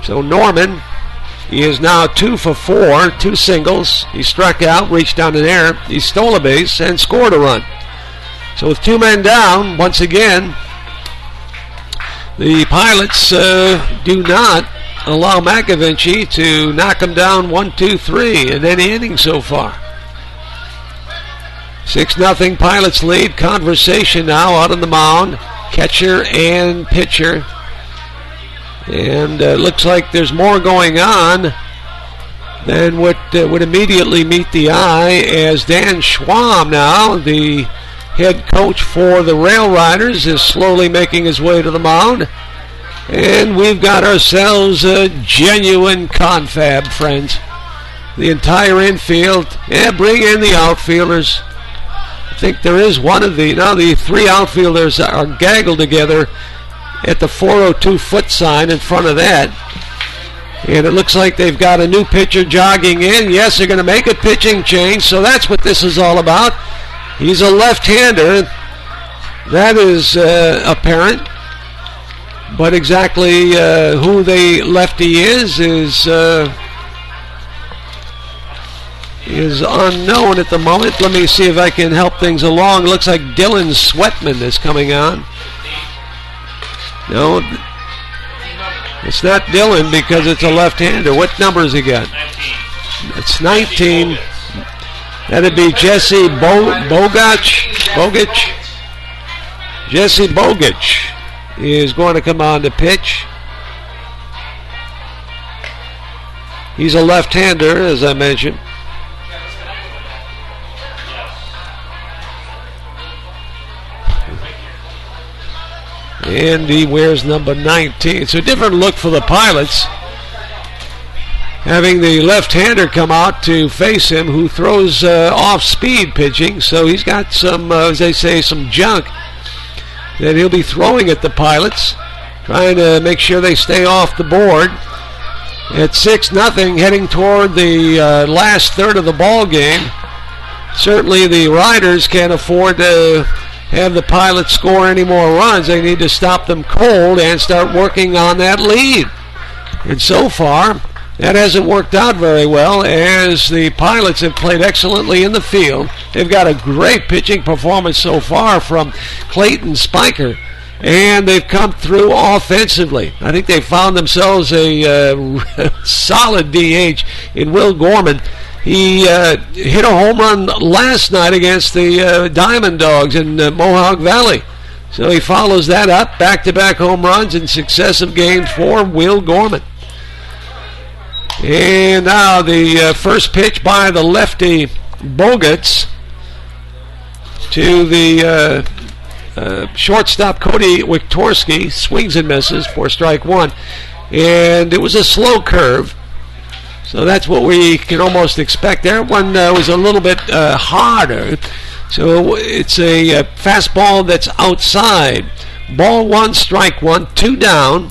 So Norman He is now 2 for 4, 2 singles. He struck out, reached down in air. He stole a base and scored a run. So with 2 men down, once again, the Pilots do not allow McAvinci to knock him down 1-2-3 in any inning so far. 6-0 Pilots lead. Conversation now out on the mound. Catcher and pitcher. And looks like there's more going on than what would immediately meet the eye, as Dan Schwab now, the head coach for the RailRiders, is slowly making his way to the mound. And we've got ourselves a genuine confab, friends. The entire infield. Yeah, bring in the outfielders. I think there is one of the 3 outfielders are gaggled together at the 402 foot sign in front of that. And it looks like they've got a new pitcher jogging in. Yes, they're going to make a pitching change, so that's what this is all about. He's a left-hander. That is apparent. But exactly who the lefty is unknown at the moment. Let me see if I can help things along. It looks like Dylan Sweatman is coming on. No, it's not Dylan because it's a left-hander. What number has he got? 19. It's 19. That'd be Jesse Bogich. Jesse Bogich is going to come on to pitch. He's a left-hander, as I mentioned. And he wears number 19. It's a different look for the Pilots, having the left-hander come out to face him, who throws off-speed pitching. So he's got some, as they say, some junk that he'll be throwing at the Pilots, trying to make sure they stay off the board. At 6-0, heading toward the last third of the ball game. Certainly the Riders can't afford to have the Pilots score any more runs. They need to stop them cold and start working on that lead. And so far, that hasn't worked out very well, as the Pilots have played excellently in the field. They've got a great pitching performance so far from Clayton Spiker, and they've come through offensively. I think they found themselves a solid DH in Will Gorman. He hit a home run last night against the Diamond Dogs in Mohawk Valley. So he follows that up, back-to-back home runs in successive games for Will Gorman. And now the first pitch by the lefty Bogutz to the shortstop Cody Wiktorski. Swings and misses for strike one. And it was a slow curve. So that's what we can almost expect. That one was a little bit harder. So it's a fastball that's outside. Ball 1, strike 1, 2 down.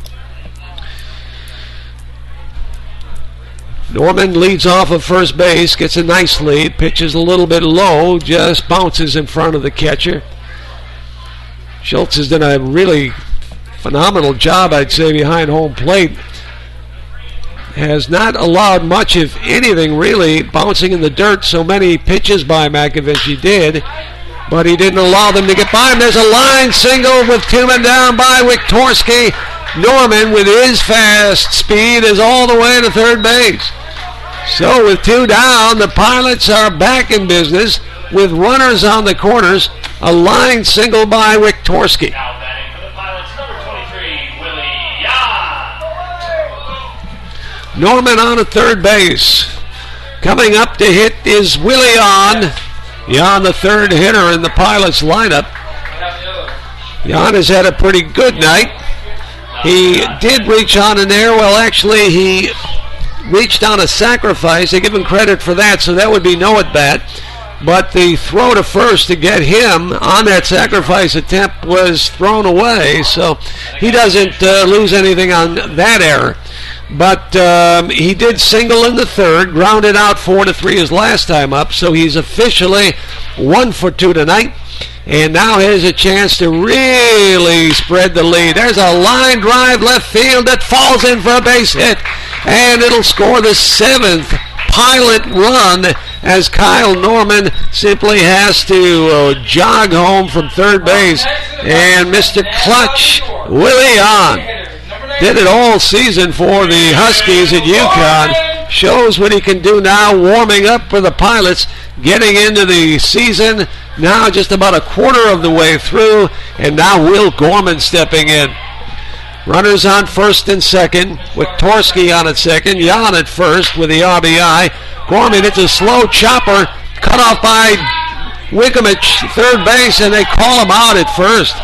Norman leads off of first base, gets a nice lead, pitches a little bit low, just bounces in front of the catcher. Schultz has done a really phenomenal job, I'd say, behind home plate. Has not allowed much, if anything, really, bouncing in the dirt. So many pitches by McAvinci did, but he didn't allow them to get by him. There's a line single with 2 men down by Wiktorski. Norman, with his fast speed, is all the way to third base. So with 2 down, the Pilots are back in business with runners on the corners. A line single by Wiktorski. Now batting for the Pilots, number 23, Willie Yan. Norman on at third base. Coming up to hit is Willie Yan. Yan, the third hitter in the Pilots lineup. Yan has had a pretty good night. He did reach on in there. Well, actually, he reached on a sacrifice. They give him credit for that, so that would be no at bat. But the throw to first to get him on that sacrifice attempt was thrown away, so he doesn't lose anything on that error. But he did single in the third, grounded out 4-3 his last time up, so he's officially 1 for 2 tonight. And now has a chance to really spread the lead. There's a line drive left field that falls in for a base hit. and it'll score the 7th Pilot run as Kyle Norman simply has to jog home from third base. And Mr. Clutch, Willie Hahn, did it all season for the Huskies at UConn. Shows what he can do now, warming up for the Pilots, getting into the season now just about a quarter of the way through, and now Will Gorman stepping in. Runners on first and second. Wiktorski on at second. Jan at first with the RBI. Gorman hits a slow chopper, cut off by Wickamich, third base, and they call him out at first.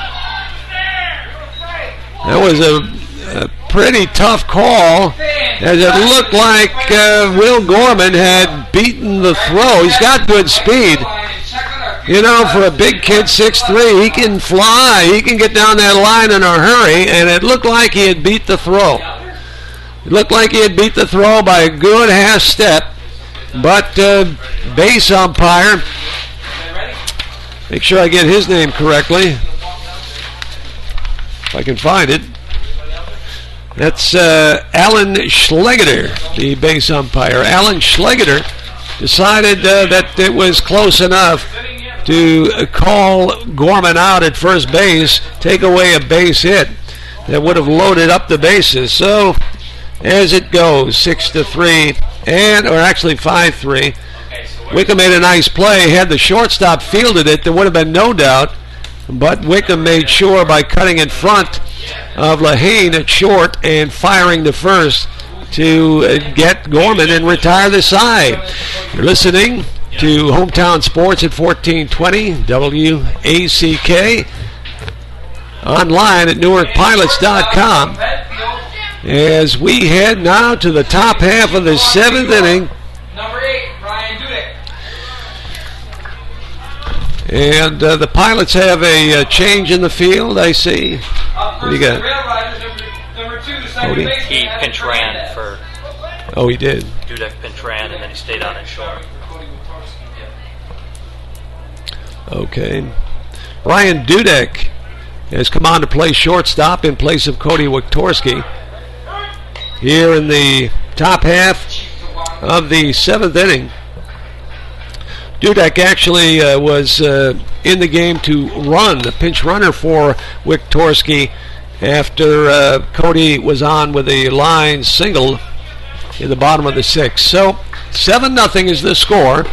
That was a pretty tough call, as it looked like Will Gorman had beaten the throw. He's got good speed. You know, for a big kid, 6'3", he can fly. He can get down that line in a hurry, and it looked like he had beat the throw. It looked like he had beat the throw by a good half step, but base umpire, make sure I get his name correctly, if I can find it. That's Alan Schlegeter, the base umpire. Alan Schlegeter decided that it was close enough to call Gorman out at first base, take away a base hit that would have loaded up the bases. So as it goes, 6-3, or actually 5-3. Wickham made a nice play. Had the shortstop fielded it, there would have been no doubt. But Wickham made sure by cutting in front of Lahane at short and firing to first to get Gorman and retire the side. You're listening to Hometown Sports at 1420 WACK, online at NewarkPilots.com, as we head now to the top half of the 7th inning. Number 8, Ryan Dudek. And the Pilots have a change in the field, I see. What do you got? RailRiders, number 2, second Cody? base. He pinch ran for Oh, he did. Dudek pinch ran, and then he stayed on his short. Okay. Ryan Dudek has come on to play shortstop in place of Cody Wiktorski here in the top half of the 7th inning. Dudek actually was in the game to run, the pinch runner for Wiktorski, after Cody was on with a line single in the bottom of the 6th. So 7-0 is the score.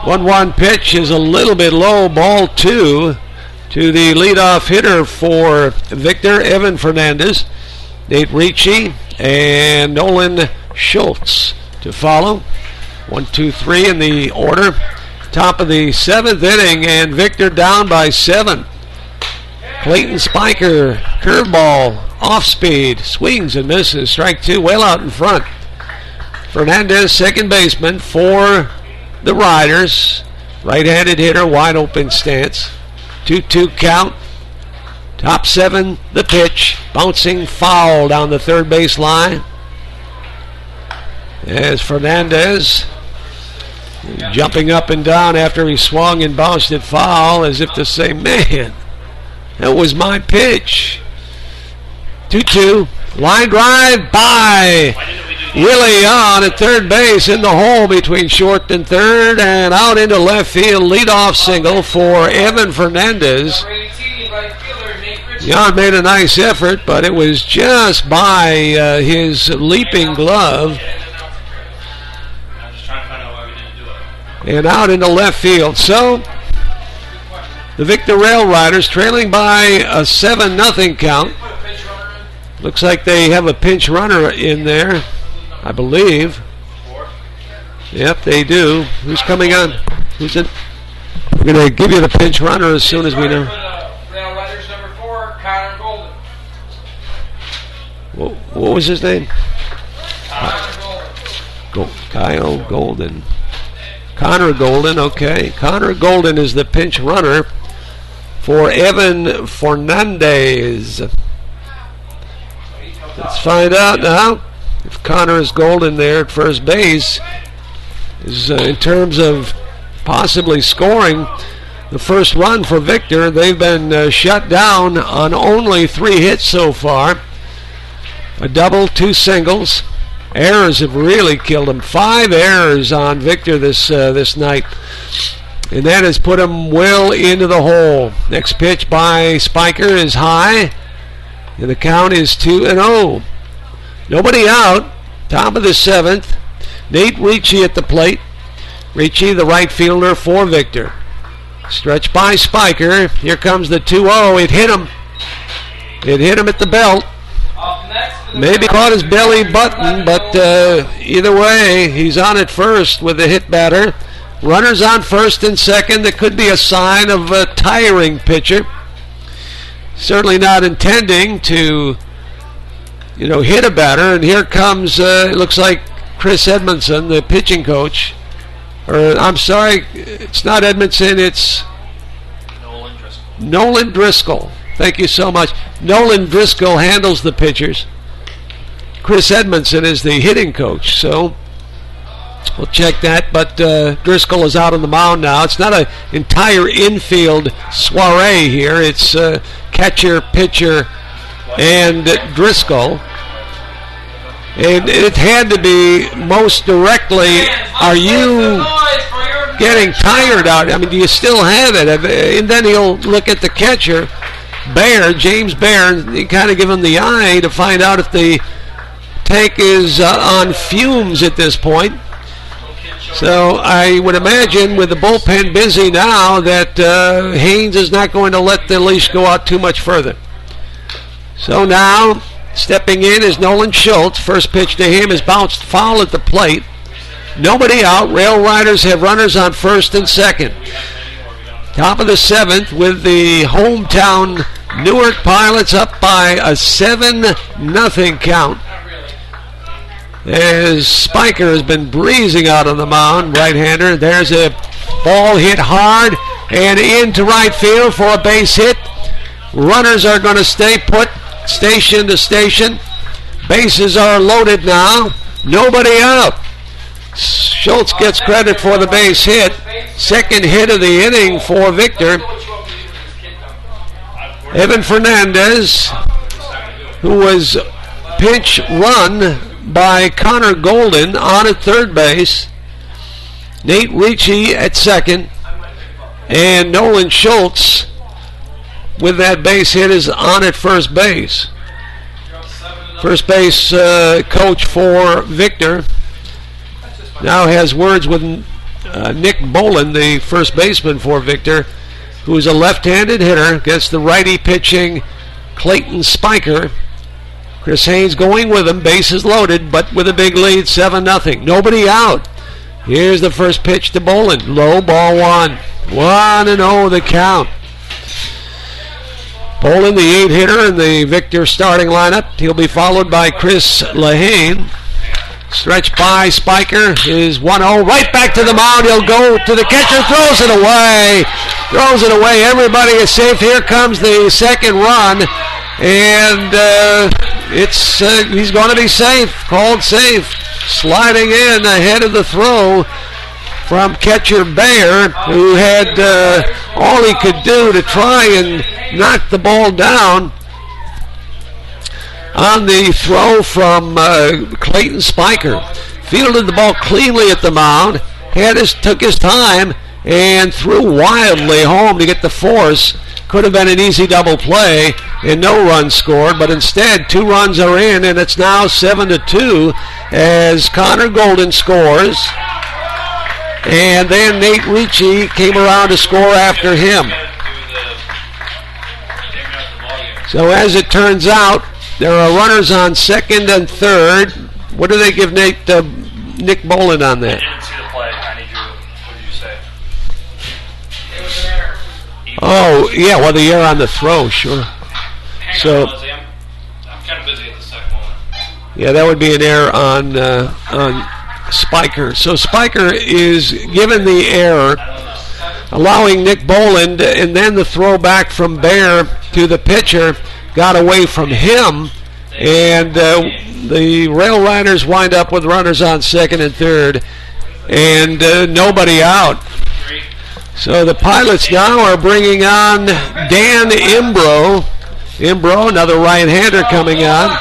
1-1 pitch is a little bit low, ball 2 to the leadoff hitter for Victor, Evan Fernandez. Nate Ricci and Nolan Schultz to follow. 1, 2, 3 in the order. Top of the 7th inning, and Victor down by 7. Clayton Spiker, curveball, off speed, swings and misses. Strike 2, well out in front. Fernandez, second baseman for the Riders. Right-handed hitter, wide open stance. 2-2 count. Top 7, the pitch. Bouncing foul down the third base line. As Fernandez jumping up and down after he swung and bounced it foul, as if to say, man, that was my pitch. 2-2. Line drive by Willie on at third base, in the hole between short and third, and out into left field. Leadoff single for Evan Fernandez. Jan made a nice effort, but it was just by his leaping glove. And out into left field. So the Victor RailRiders trailing by a 7-0 count. Looks like they have a pinch runner in there, I believe. Yep, they do. Who's coming on? Who's in? We're going to give you the pinch runner as soon as we know. RailRiders number 4, Connor Golden. What was his name? Kyle Golden. Connor Golden, okay. Connor Golden is the pinch runner for Evan Fernandez. Let's find out now if Connor is Golden there at first base. Is in terms of possibly scoring the first run for Victor. They've been shut down on only 3 hits so far. A double, 2 singles. Errors have really killed him. 5 errors on Victor this night. And that has put him well into the hole. Next pitch by Spiker is high. And the count is 2-0. Nobody out. Top of the 7th. Nate Ricci at the plate. Ricci, the right fielder for Victor. Stretch by Spiker. Here comes the 2-0. It hit him. It hit him at the belt. Maybe caught his belly button, but either way, he's on at first with the hit batter. Runners on first and second. That could be a sign of a tiring pitcher. Certainly not intending to, hit a batter. And here comes, it looks like Chris Edmondson, the pitching coach. Or, I'm sorry, it's not Edmondson, it's Nolan Driscoll. Thank you so much. Nolan Driscoll handles the pitchers. Chris Edmondson is the hitting coach, so we'll check that. But Driscoll is out on the mound now. It's not an entire infield soiree here. It's catcher, pitcher, and Driscoll. And it had to be most directly, are you getting tired out? I mean, do you still have it? And then he'll look at the catcher, James Baer, and kind of give him the eye to find out if the tank is on fumes at this point. So I would imagine with the bullpen busy now that Haynes is not going to let the leash go out too much further. So now stepping in is Nolan Schultz. First pitch to him is bounced foul at the plate. Nobody out. RailRiders have runners on first and second. Top of the 7th with the hometown Newark Pilots up by a 7-0 count. As Spiker has been breezing out on the mound, right-hander. There's a ball hit hard and into right field for a base hit. Runners are going to stay put, station to station. Bases are loaded now. Nobody out. Schultz gets credit for the base hit. Second hit of the inning for Victor. Evan Fernandez, who was pinch run by Connor Golden on at third base. Nate Ricci at second. And Nolan Schultz with that base hit is on at first base. First base coach for Victor now has words with Nick Boland, the first baseman for Victor, who is a left-handed hitter against the righty pitching Clayton Spiker. Chris Haynes going with him, bases loaded, but with a big lead, 7-0. Nobody out. Here's the first pitch to Boland. Low, ball 1. 1-0 the count. Boland, the 8-hitter in the Victor starting lineup. He'll be followed by Chris Lehane. Stretch by Spiker is 1-0. Right back to the mound. He'll go to the catcher. Throws it away. Throws it away. Everybody is safe. Here comes the second run. And he's going to be safe. Called safe. Sliding in ahead of the throw from catcher Baer, who had all he could do to try and knock the ball down on the throw from Clayton Spiker. Fielded the ball cleanly at the mound, took his time, and threw wildly home to get the force. Could have been an easy double play and no runs scored, but instead 2 runs are in, and it's now 7-2 as Connor Golden scores. And then Nate Ricci came around to score after him. So as it turns out, there are runners on second and third. What do they give Nick Boland on that? I didn't see the play. I need you. What did you say? It was an error. Oh, yeah, well, the error on the throw, sure. Hang on, Lindsay. I'm kind of busy at the second moment. Yeah, that would be an error on Spiker. So Spiker is given the error, allowing Nick Boland, and then the throw back from Baer to the pitcher got away from him, and the RailRiders wind up with runners on second and third, and nobody out. So the Pilots now are bringing on Dan Imbro. Imbro, another right-hander coming on.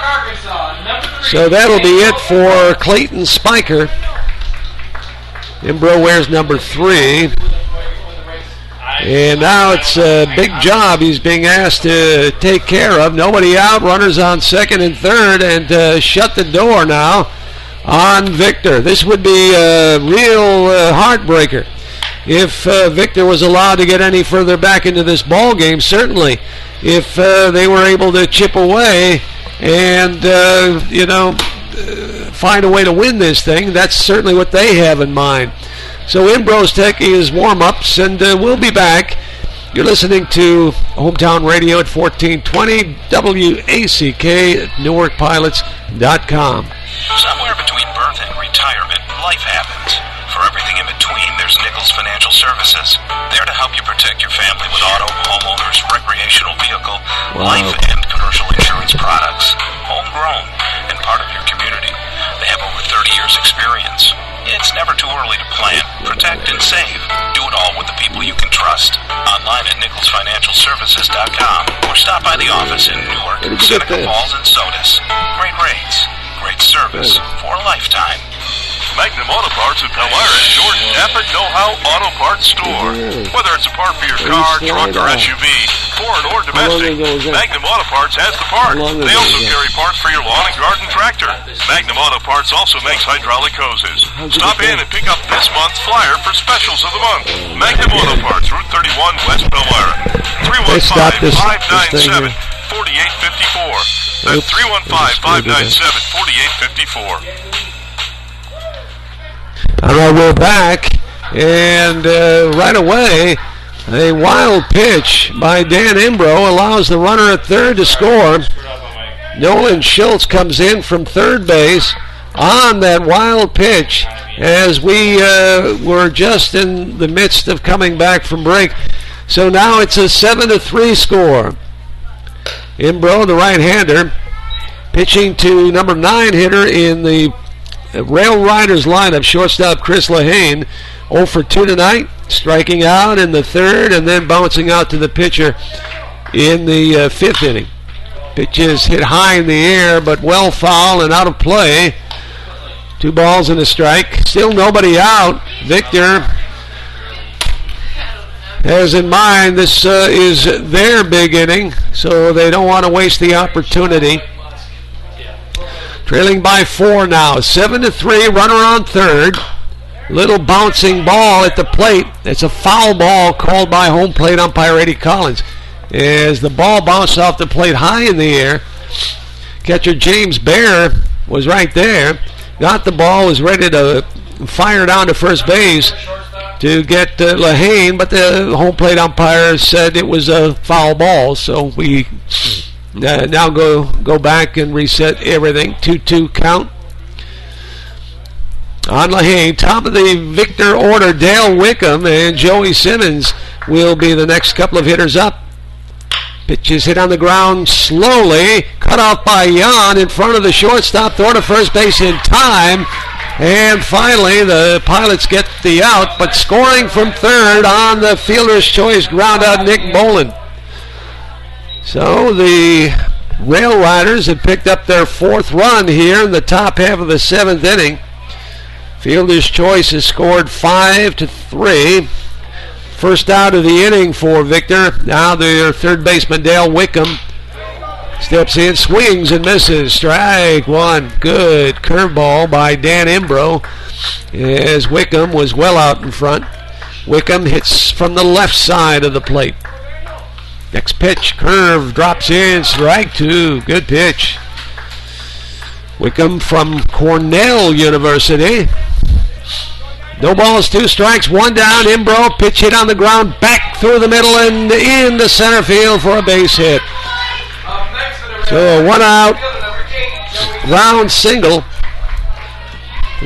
So that'll be it for Clayton Spiker. Imbro wears number 3. And now it's a big job he's being asked to take care of. Nobody out, runners on second and third, and shut the door now on Victor. This would be a real heartbreaker if Victor was allowed to get any further back into this ball game. Certainly, if they were able to chip away and find a way to win this thing, that's certainly what they have in mind. So Imbro's taking his warm-ups, and we'll be back. You're listening to Hometown Radio at 1420 WACK at NewarkPilots.com. Somewhere between birth and retirement, life happens. For everything in between, there's Nichols Financial Services. There to help you protect your family with auto, homeowners, recreational vehicle, life and commercial insurance products. Homegrown and part of your community. They have over 30 years experience. It's never too early to plan, protect, and save. Do it all with the people you can trust. Online at NicholsFinancialServices.com or stop by the office in Newark, Seneca Falls, and Sodus. Great rates, great service for a lifetime. Magnum Auto Parts of Palmyra and Jordan Napa Know-How Auto Parts Store. Whether it's a part for your car, truck, or SUV, foreign or domestic, Magnum Auto Parts has the part. They also carry parts for your lawn and garden tractor. Magnum Auto Parts also makes hydraulic hoses. Stop in and pick up this month's flyer for specials of the month. Magnum Auto Parts, Route 31, West Palmyra. 315-597-4854. That's 315-597-4854. All right, we're back, and right away, a wild pitch by Dan Imbro allows the runner at third to score. Nolan Schultz comes in from third base on that wild pitch as we were just in the midst of coming back from break. So now it's a 7-3 score. Imbro, the right-hander, pitching to number 9 hitter in the RailRiders lineup, shortstop Chris Lehane, 0 for 2 tonight, striking out in the third and then bouncing out to the pitcher in the 5th inning. Pitch is hit high in the air, but well foul and out of play. 2 balls and a strike. Still nobody out. Victor has in mind this is their big inning, so they don't want to waste the opportunity. Trailing by 4 now, 7-3, runner on third. Little bouncing ball at the plate. It's a foul ball called by home plate umpire Eddie Collins. As the ball bounced off the plate high in the air, catcher James Bear was right there. Got the ball, was ready to fire down to first base to get Lehane, but the home plate umpire said it was a foul ball, so we now go back and reset everything. 2-2 count on Lehane. Top of the Victor order, Dale Wickham and Joey Simmons will be the next couple of hitters up. Pitch is hit on the ground slowly, cut off by Jan in front of the shortstop, throw to first base in time, and finally the Pilots get the out, but scoring from third on the fielder's choice ground out, Nick Bolin. So the RailRiders have picked up their 4th run here in the top half of the 7th inning. Fielder's choice has scored 5-3. First out of the inning for Victor. Now their third baseman Dale Wickham steps in, swings and misses. Strike 1. Good curveball by Dan Imbro as Wickham was well out in front. Wickham hits from the left side of the plate. Next pitch, curve, drops in, strike 2. Good pitch. Wickham from Cornell University. No balls, 2 strikes, 1 down. Imbro, pitch hit on the ground, back through the middle and into center field for a base hit. So a 1-out round single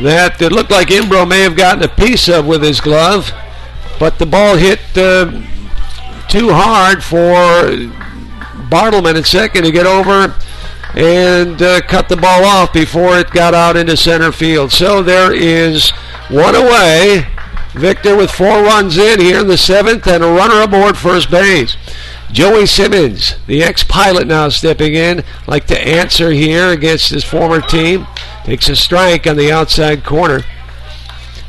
that it looked like Imbro may have gotten a piece of with his glove, but the ball hit too hard for Bartleman at second to get over and cut the ball off before it got out into center field. So there is 1 away. Victor with 4 runs in here in the 7th and a runner aboard first base. Joey Simmons, the ex-pilot, now stepping in, like to answer here against his former team. Takes a strike on the outside corner.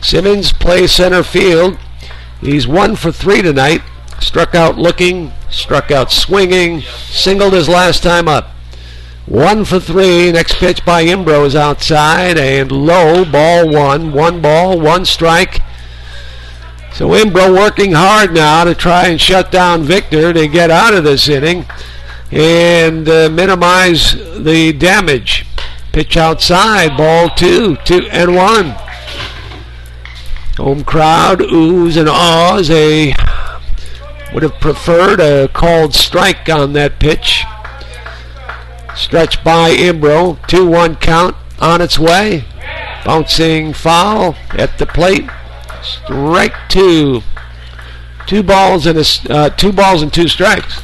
Simmons plays center field. He's 1 for 3 tonight. Struck out looking, struck out swinging, singled his last time up. 1 for 3. Next pitch by Imbro is outside and low. Ball 1. 1 ball, 1 strike. So Imbro working hard now to try and shut down Victor to get out of this inning and minimize the damage. Pitch outside. Ball 2. 2-1. Home crowd oohs and ahs. They would have preferred a called strike on that pitch. Stretched by Imbro. 2-1 count on its way. Bouncing foul at the plate. Strike 2. 2 balls and 2 strikes.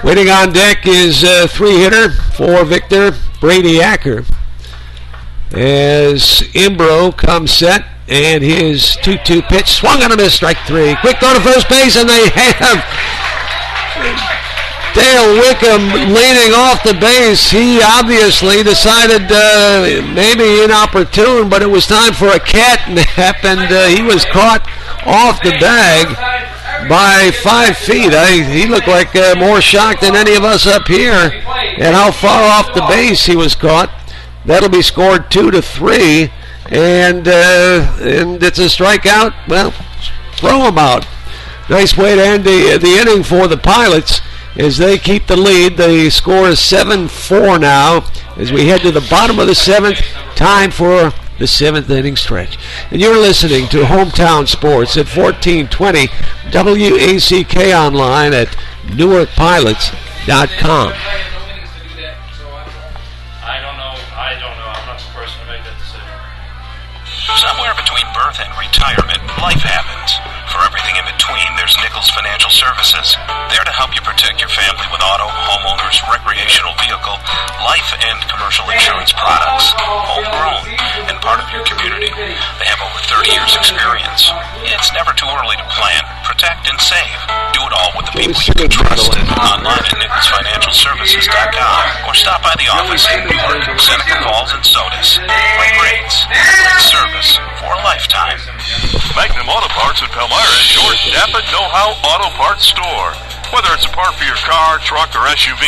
Waiting on deck is a 3-hitter for Victor, Brady Acker. As Imbro comes set, and his 2-2 pitch swung on a miss, strike 3. Quick throw to first base, and they have Dale Wickham leaning off the base. He obviously decided maybe inopportune, but it was time for a cat nap, and he was caught off the bag by 5 feet. He looked like more shocked than any of us up here at how far off the base he was caught. That'll be scored 2-3, and it's a strikeout. Well, throw him out. Nice way to end the inning for the Pilots as they keep the lead. The score is 7-4 now as we head to the bottom of the 7th. Time for the 7th inning stretch. And you're listening to Hometown Sports at 1420 WACK online at NewarkPilots.com. Somewhere between birth and retirement, life happens. For everything in between, there's Nichols Financial Services. There to help you protect your family with auto, homeowners, recreational vehicle, life and commercial insurance products. Homegrown and part of your community. They have over 30 years experience. It's never too early to plan, protect, and save. Do it all with the people you can trust. Online at NicholsFinancialServices.com or stop by the office in Newark, Seneca Falls, and Sodus. Great rates, great service for a lifetime. Magnum Auto Parts at Palmyra is your Napa Know-How Auto Parts store. Whether it's a part for your car, truck, or SUV,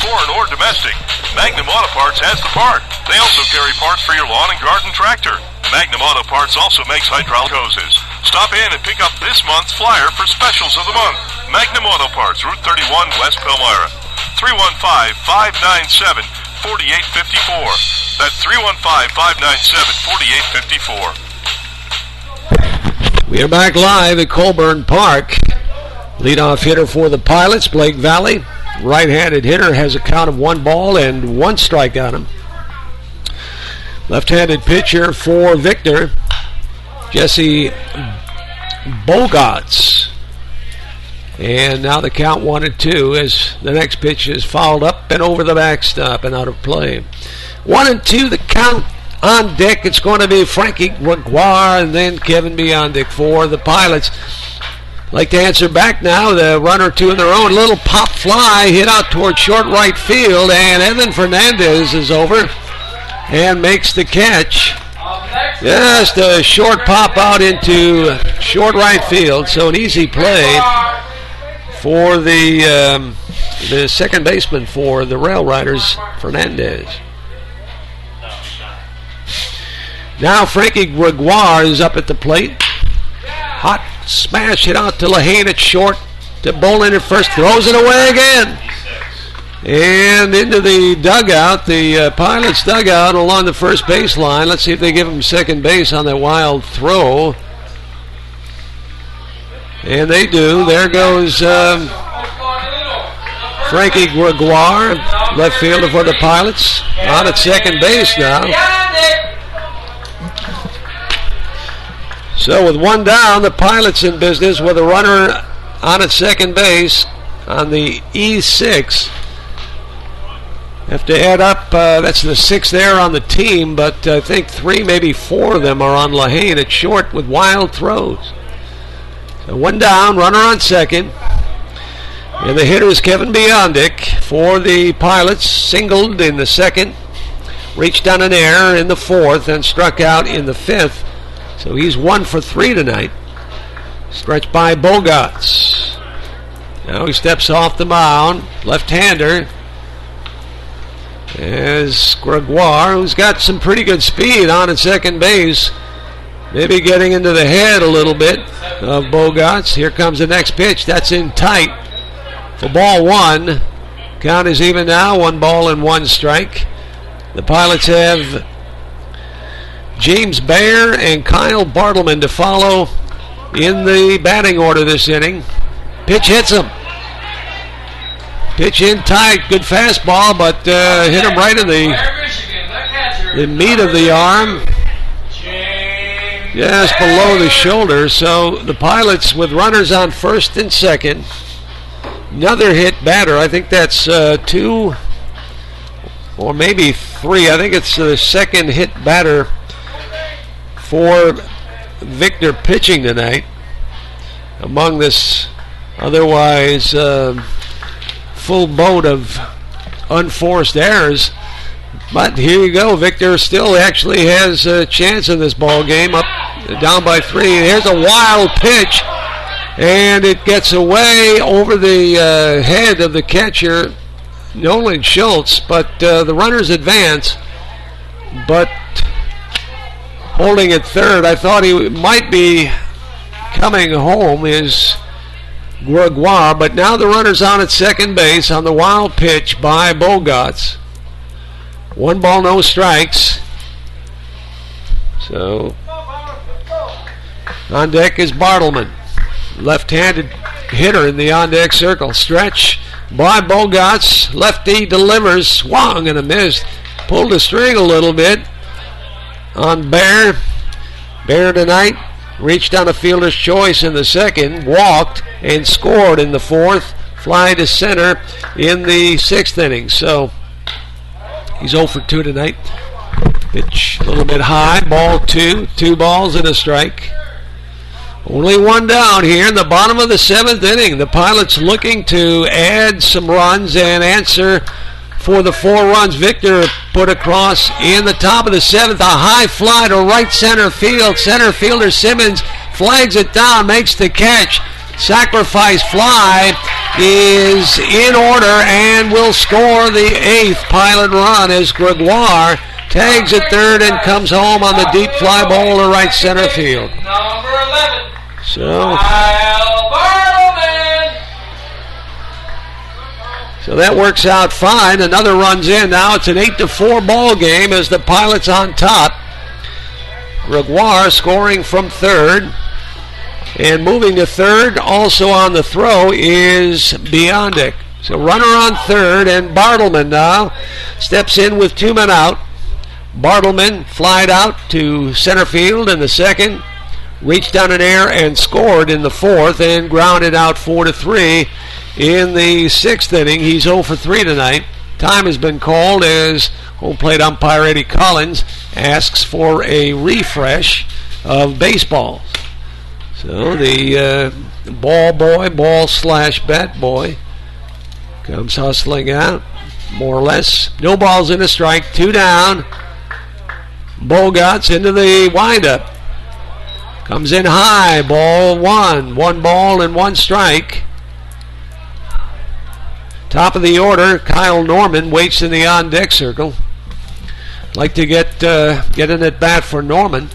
foreign or domestic, Magnum Auto Parts has the part. They also carry parts for your lawn and garden tractor. Magnum Auto Parts also makes hydraulic hoses. Stop in and pick up this month's flyer for specials of the month. Magnum Auto Parts, Route 31, West Palmyra. 315-597-4854. That's 315-597-4854. We are back live at Colburn Park. Leadoff hitter for the Pilots, Blake Valley. Right-handed hitter has a count of 1 ball and 1 strike on him. Left-handed pitcher for Victor, Jesse Bogarts. And now the count 1-2 as the next pitch is fouled up and over the backstop and out of play. 1-2 the count. On deck, it's going to be Frankie Gregoire and then Kevin Biondic for the Pilots. Like to answer back now, the runner 2 in their own. Little pop fly hit out toward short right field, and Evan Fernandez is over and makes the catch. Just a short pop out into short right field, so an easy play for the second baseman for the RailRiders, Fernandez. Now Frankie Gregoire is up at the plate. Hot smash hit out to Lehane at short. To Bolin at first. Throws it away again. And into the dugout. The Pilots dugout along the first baseline. Let's see if they give him second base on that wild throw. And they do. There goes Frankie Gregoire, left fielder for the Pilots. On at second base now. So with 1 down, the Pilots in business with a runner on at second base on the E6. Have to add up, that's the 6th error on the team, but I think 3, maybe 4 of them are on Lehane at short with wild throws. So 1 down, runner on second. And the hitter is Kevin Biondic for the Pilots. Singled in the second, reached on an error in the fourth, and struck out in the fifth. So he's 1 for 3 tonight. Stretched by Bogarts. Now he steps off the mound. Left-hander. As Gregoire, who's got some pretty good speed on at second base. Maybe getting into the head a little bit of Bogarts. Here comes the next pitch. That's in tight for ball one. Count is even now. 1 ball and 1 strike. The Pilots have James Baer and Kyle Bartleman to follow in the batting order this inning. Pitch hits him. Pitch in tight. Good fastball, but hit him right in the meat of the arm. Just below the shoulder. So the Pilots with runners on first and second. Another hit batter. I think that's 2 or maybe 3. I think it's the second hit batter for Victor pitching tonight. Among this otherwise full boat of unforced errors. But here you go. Victor still actually has a chance in this ball game. Up, down by 3. Here's a wild pitch, and it gets away over the head of the catcher, Nolan Schultz. But the runners advance. But holding at third, I thought he might be coming home, is Gregoire. But now the runner's on at second base on the wild pitch by Bogarts. 1 ball, no strikes. So on deck is Bartleman, left-handed hitter in the on-deck circle. Stretch by Bogarts. Lefty delivers, swung and a miss. Pulled the string a little bit on Baer. Baer tonight reached on a fielder's choice in the second, walked and scored in the fourth. Fly to center in the 6th inning. So he's 0 for 2 tonight. Pitch a little bit high. Ball 2. 2 balls and a strike. Only 1 down here in the bottom of the 7th inning. The Pilots looking to add some runs and answer for the 4 runs Victor put across in the top of the 7th. A high fly to right center field. Center fielder Simmons flags it down, makes the catch. Sacrifice fly is in order and will score the 8th Pilot run as Gregoire tags at third and comes home on the deep fly ball to right center field. Number 11. So Kyle Bartleman. So that works out fine. Another run's in. Now it's an 8-4 ball game as the Pilots on top. Gregoire scoring from third. And moving to third, also on the throw, is Biondic. So runner on third, and Bartleman now steps in with 2 men out. Bartleman flied out to center field in the second, reached on an error and scored in the fourth, and grounded out 4-3 in the 6th inning. He's 0 for 3 tonight. Time has been called as home plate umpire Eddie Collins asks for a refresh of baseballs. So the ball/bat boy comes hustling out, more or less. No balls and a strike, 2 down. Bogarts into the windup. Comes in high, ball 1. 1 ball and 1 strike. Top of the order, Kyle Norman waits in the on-deck circle. Like to get an at-bat for Norman.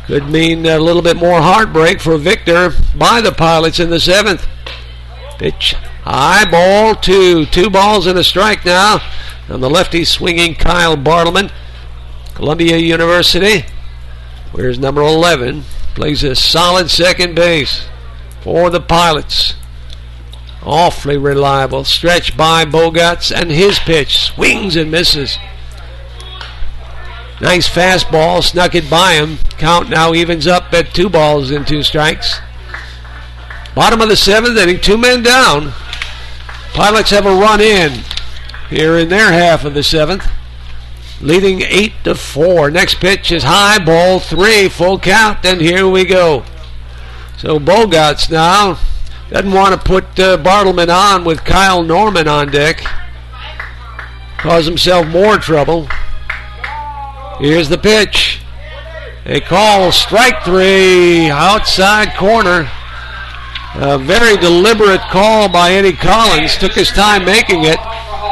Could mean a little bit more heartbreak for Victor by the Pilots in the 7th. Pitch high, ball 2. 2 balls and a strike now. On the lefty swinging Kyle Bartleman. Columbia University. Where's number 11? Plays a solid second base for the Pilots. Awfully reliable. Stretch by Bogarts and his pitch. Swings and misses. Nice fastball, snuck it by him. Count now evens up at 2 balls and 2 strikes. Bottom of the 7th inning, 2 men down. Pilots have a run in here in their half of the 7th, leading 8-4. Next pitch is high, ball 3, full count, and here we go. So Bogarts now Doesn't want to put Bartleman on with Kyle Norman on deck. Cause himself more trouble. Here's the pitch. They call strike 3, outside corner. A very deliberate call by Eddie Collins. Took his time making it.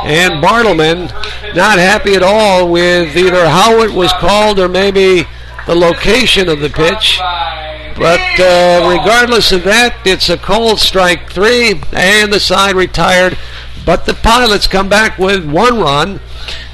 And Bartleman not happy at all with either how it was called or maybe the location of the pitch. But regardless of that, it's a called strike 3 and the side retired. But the Pilots come back with 1 run.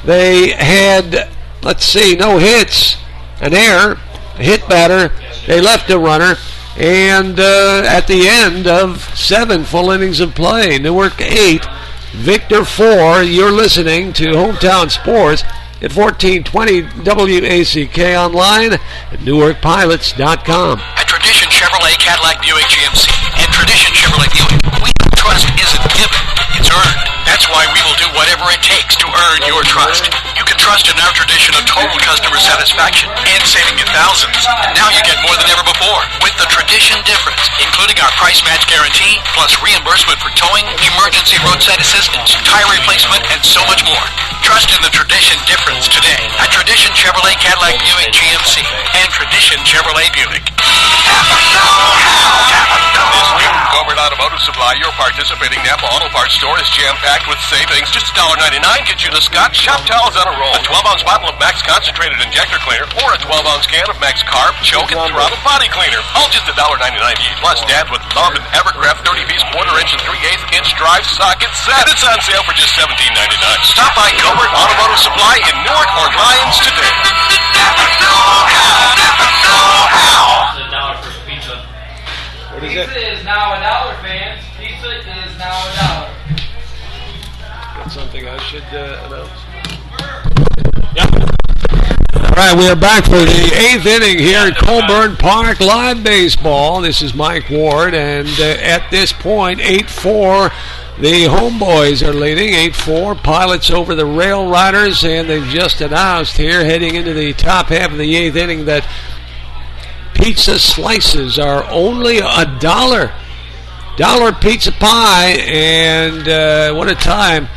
They had, no hits, an error, a hit batter. They left a runner. And at the end of 7 full innings of play, Newark 8, Victor 4. You're listening to Hometown Sports at 1420 WACK online at NewarkPilots.com. At Tradition Chevrolet Cadillac Buick GMC and Tradition Chevrolet Buick, we know trust isn't given, it's earned. That's why we will do whatever it takes to earn your trust. You can trust in our tradition of total customer satisfaction and saving you thousands. And now you get more than ever before with the Tradition difference, including our price match guarantee, plus reimbursement for towing, emergency roadside assistance, tire replacement, and so much more. Trust in the Tradition difference today at Tradition Chevrolet Cadillac Buick GMC and Tradition Chevrolet Buick. This week from Colburn Automotive Supply, your participating Napa Auto Parts store is jam-packed with savings. Just $1.99 gets you the Scott shop towels on a roll, a 12-ounce bottle of Max Concentrated Injector Cleaner, or a 12-ounce can of Max Carb, Choke, and Throttle Body Cleaner. All just $1.99 each. Plus, Dad with Love and Evercraft 30-piece quarter-inch and 3/8-inch drive socket set. It's on sale for just $17.99. Stop by Colburn Automotive Supply in Newark or Lyons today. Never know how. Never know how. It's $1 for pizza. What is Pizza it? is now $1, fans. Pizza is now $1. That's something I should announce. All right, we are back for the 8th inning here at Colburn Park, live baseball. This is Mike Ward, and at this point, 8-4, the Homeboys are leading. 8-4, Pilots over the RailRiders, and they've just announced here, heading into the top half of the 8th inning, that pizza slices are only $1. $1 pizza pie, and what a time.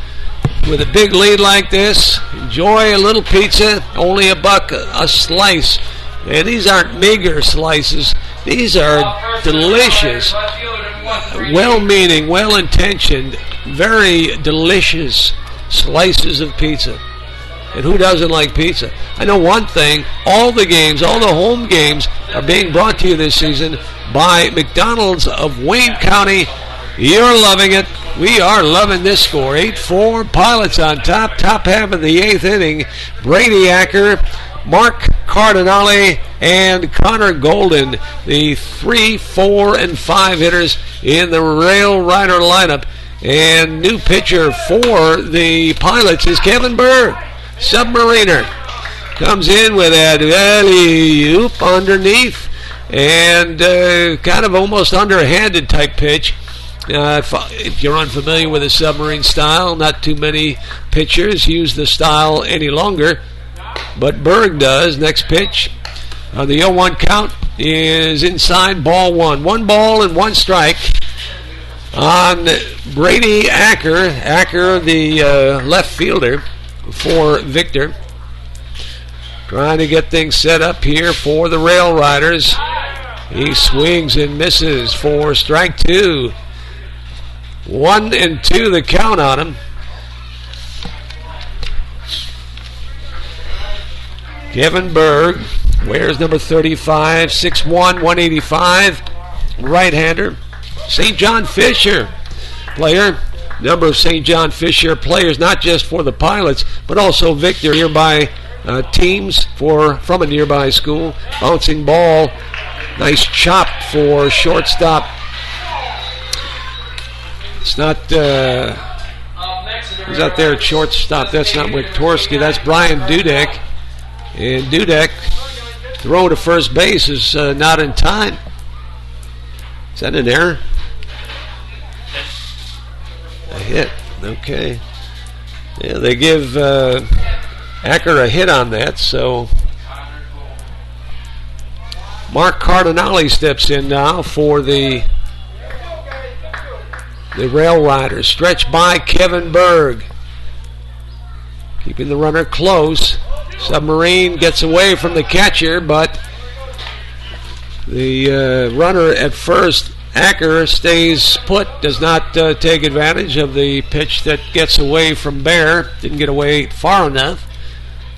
With a big lead like this, enjoy a little pizza, only $1 a slice. And these aren't meager slices. These are delicious, well-meaning, well-intentioned, very delicious slices of pizza. And who doesn't like pizza? I know one thing, all the games, all the home games are being brought to you this season by McDonald's of Wayne County. You're loving it. We are loving this score. 8-4, Pilots on top. Top half of the 8th inning. Brady Acker, Mark Cardinale, and Connor Golden, the 3, 4, and 5 hitters in the RailRider lineup. And new pitcher for the Pilots is Kevin Berg, Submariner. Comes in with that alley-oop underneath and kind of almost underhanded type pitch. If you're unfamiliar with the submarine style, not too many pitchers use the style any longer, but Berg does. Next pitch on the 0-1 count is inside, ball 1. 1 ball and 1 strike on Brady Acker. Acker, the left fielder for Victor. Trying to get things set up here for the RailRiders. He swings and misses for strike 2. 1-2 the count on him. Kevin Berg wears number 35, 6'1", 185, right-hander. St. John Fisher player. Number of St. John Fisher players, not just for the Pilots, but also Victor, nearby teams from a nearby school. Bouncing ball. Nice chop for shortstop. It's not, who's out there at shortstop? That's not Wiktorski. That's Brian Dudek. And Dudek, throw to first base is not in time. Is that an error? A hit. Okay. Yeah, they give Acker a hit on that, so Mark Cardinale steps in now for the the RailRiders. Stretched by Kevin Berg. Keeping the runner close. Submarine gets away from the catcher, but the runner at first, Acker, stays put, does not take advantage of the pitch that gets away from Bear. Didn't get away far enough.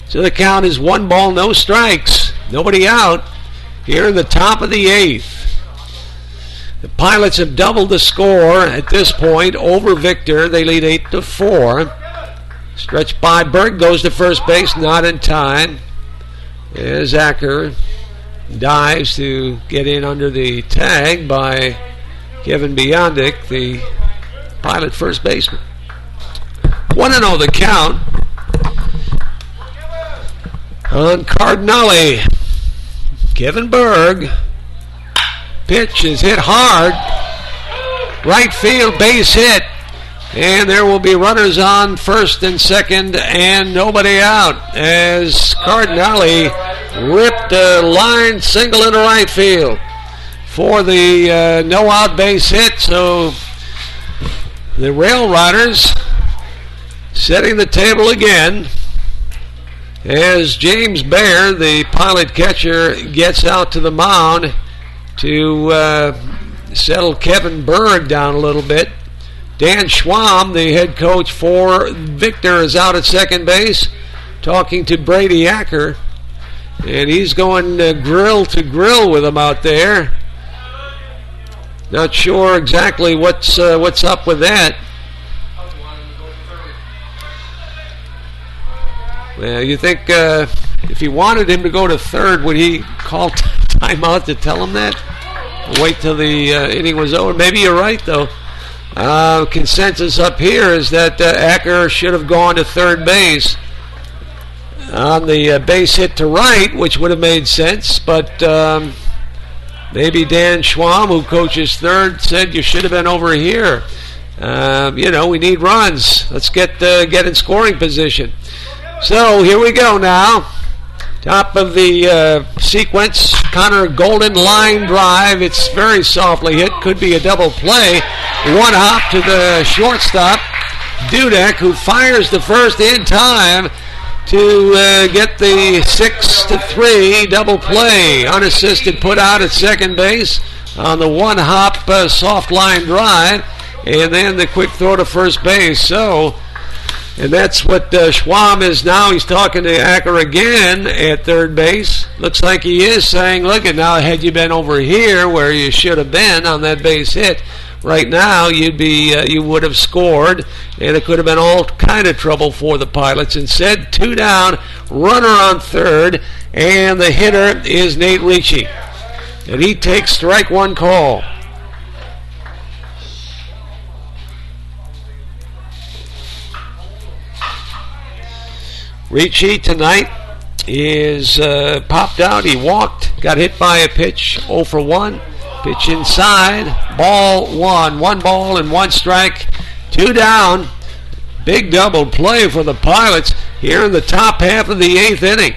So the count is 1 ball, no strikes. Nobody out here in the top of the 8th. The Pilots have doubled the score at this point over Victor. They lead 8-4. Stretched by Berg, goes to first base, not in time. As Acker dives to get in under the tag by Kevin Biondic, the Pilot first baseman. 1-0 the count on Cardinale. Kevin Berg. Pitch is hit hard. Right field, base hit. And there will be runners on first and second and nobody out as Cardinale ripped a line single into right field for the no-out base hit. So the RailRiders setting the table again as James Bear, the Pilot catcher, gets out to the mound to settle Kevin Berg down a little bit. Dan Schwam, the head coach for Victor, is out at second base talking to Brady Acker. And he's going grill to grill with him out there. Not sure exactly what's up with that. Well, you think if he wanted him to go to third, would he call timeout to tell him that? Wait till the inning was over. Maybe you're right, though. Consensus up here is that Acker should have gone to third base on the base hit to right, which would have made sense, but maybe Dan Schwam, who coaches third, said you should have been over here. We need runs. Let's get in scoring position. So here we go now. Top of the sequence, Connor Golden line drive. It's very softly hit. Could be a double play. One hop to the shortstop, Dudek, who fires the first in time to get the 6-3 double play. Unassisted put out at second base on the one hop soft line drive, and then the quick throw to first base. And that's what Schwam is now. He's talking to Acker again at third base. Looks like he is saying, look, at now, had you been over here where you should have been on that base hit, right now you would have scored, and it could have been all kind of trouble for the Pilots. Instead, 2 down, runner on third, and the hitter is Nate Ricci. And he takes strike one call. Ricci tonight is popped out. He walked, got hit by a pitch, 0 for 1. Pitch inside, ball 1. 1 ball and 1 strike, 2 down. Big double play for the Pilots here in the top half of the 8th inning.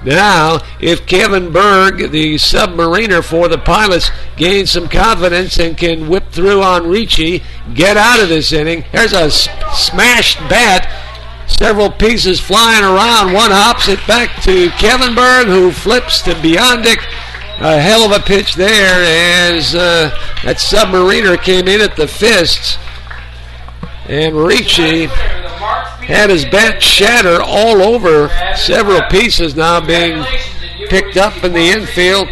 Now, if Kevin Berg, the submariner for the Pilots, gains some confidence and can whip through on Ricci, get out of this inning. There's a smashed bat. Several pieces flying around. One hops it back to Kevin Berg, who flips to Biondic. A hell of a pitch there as that submariner came in at the fists. And Ricci had his bat shatter all over. Several pieces now being picked up in the infield.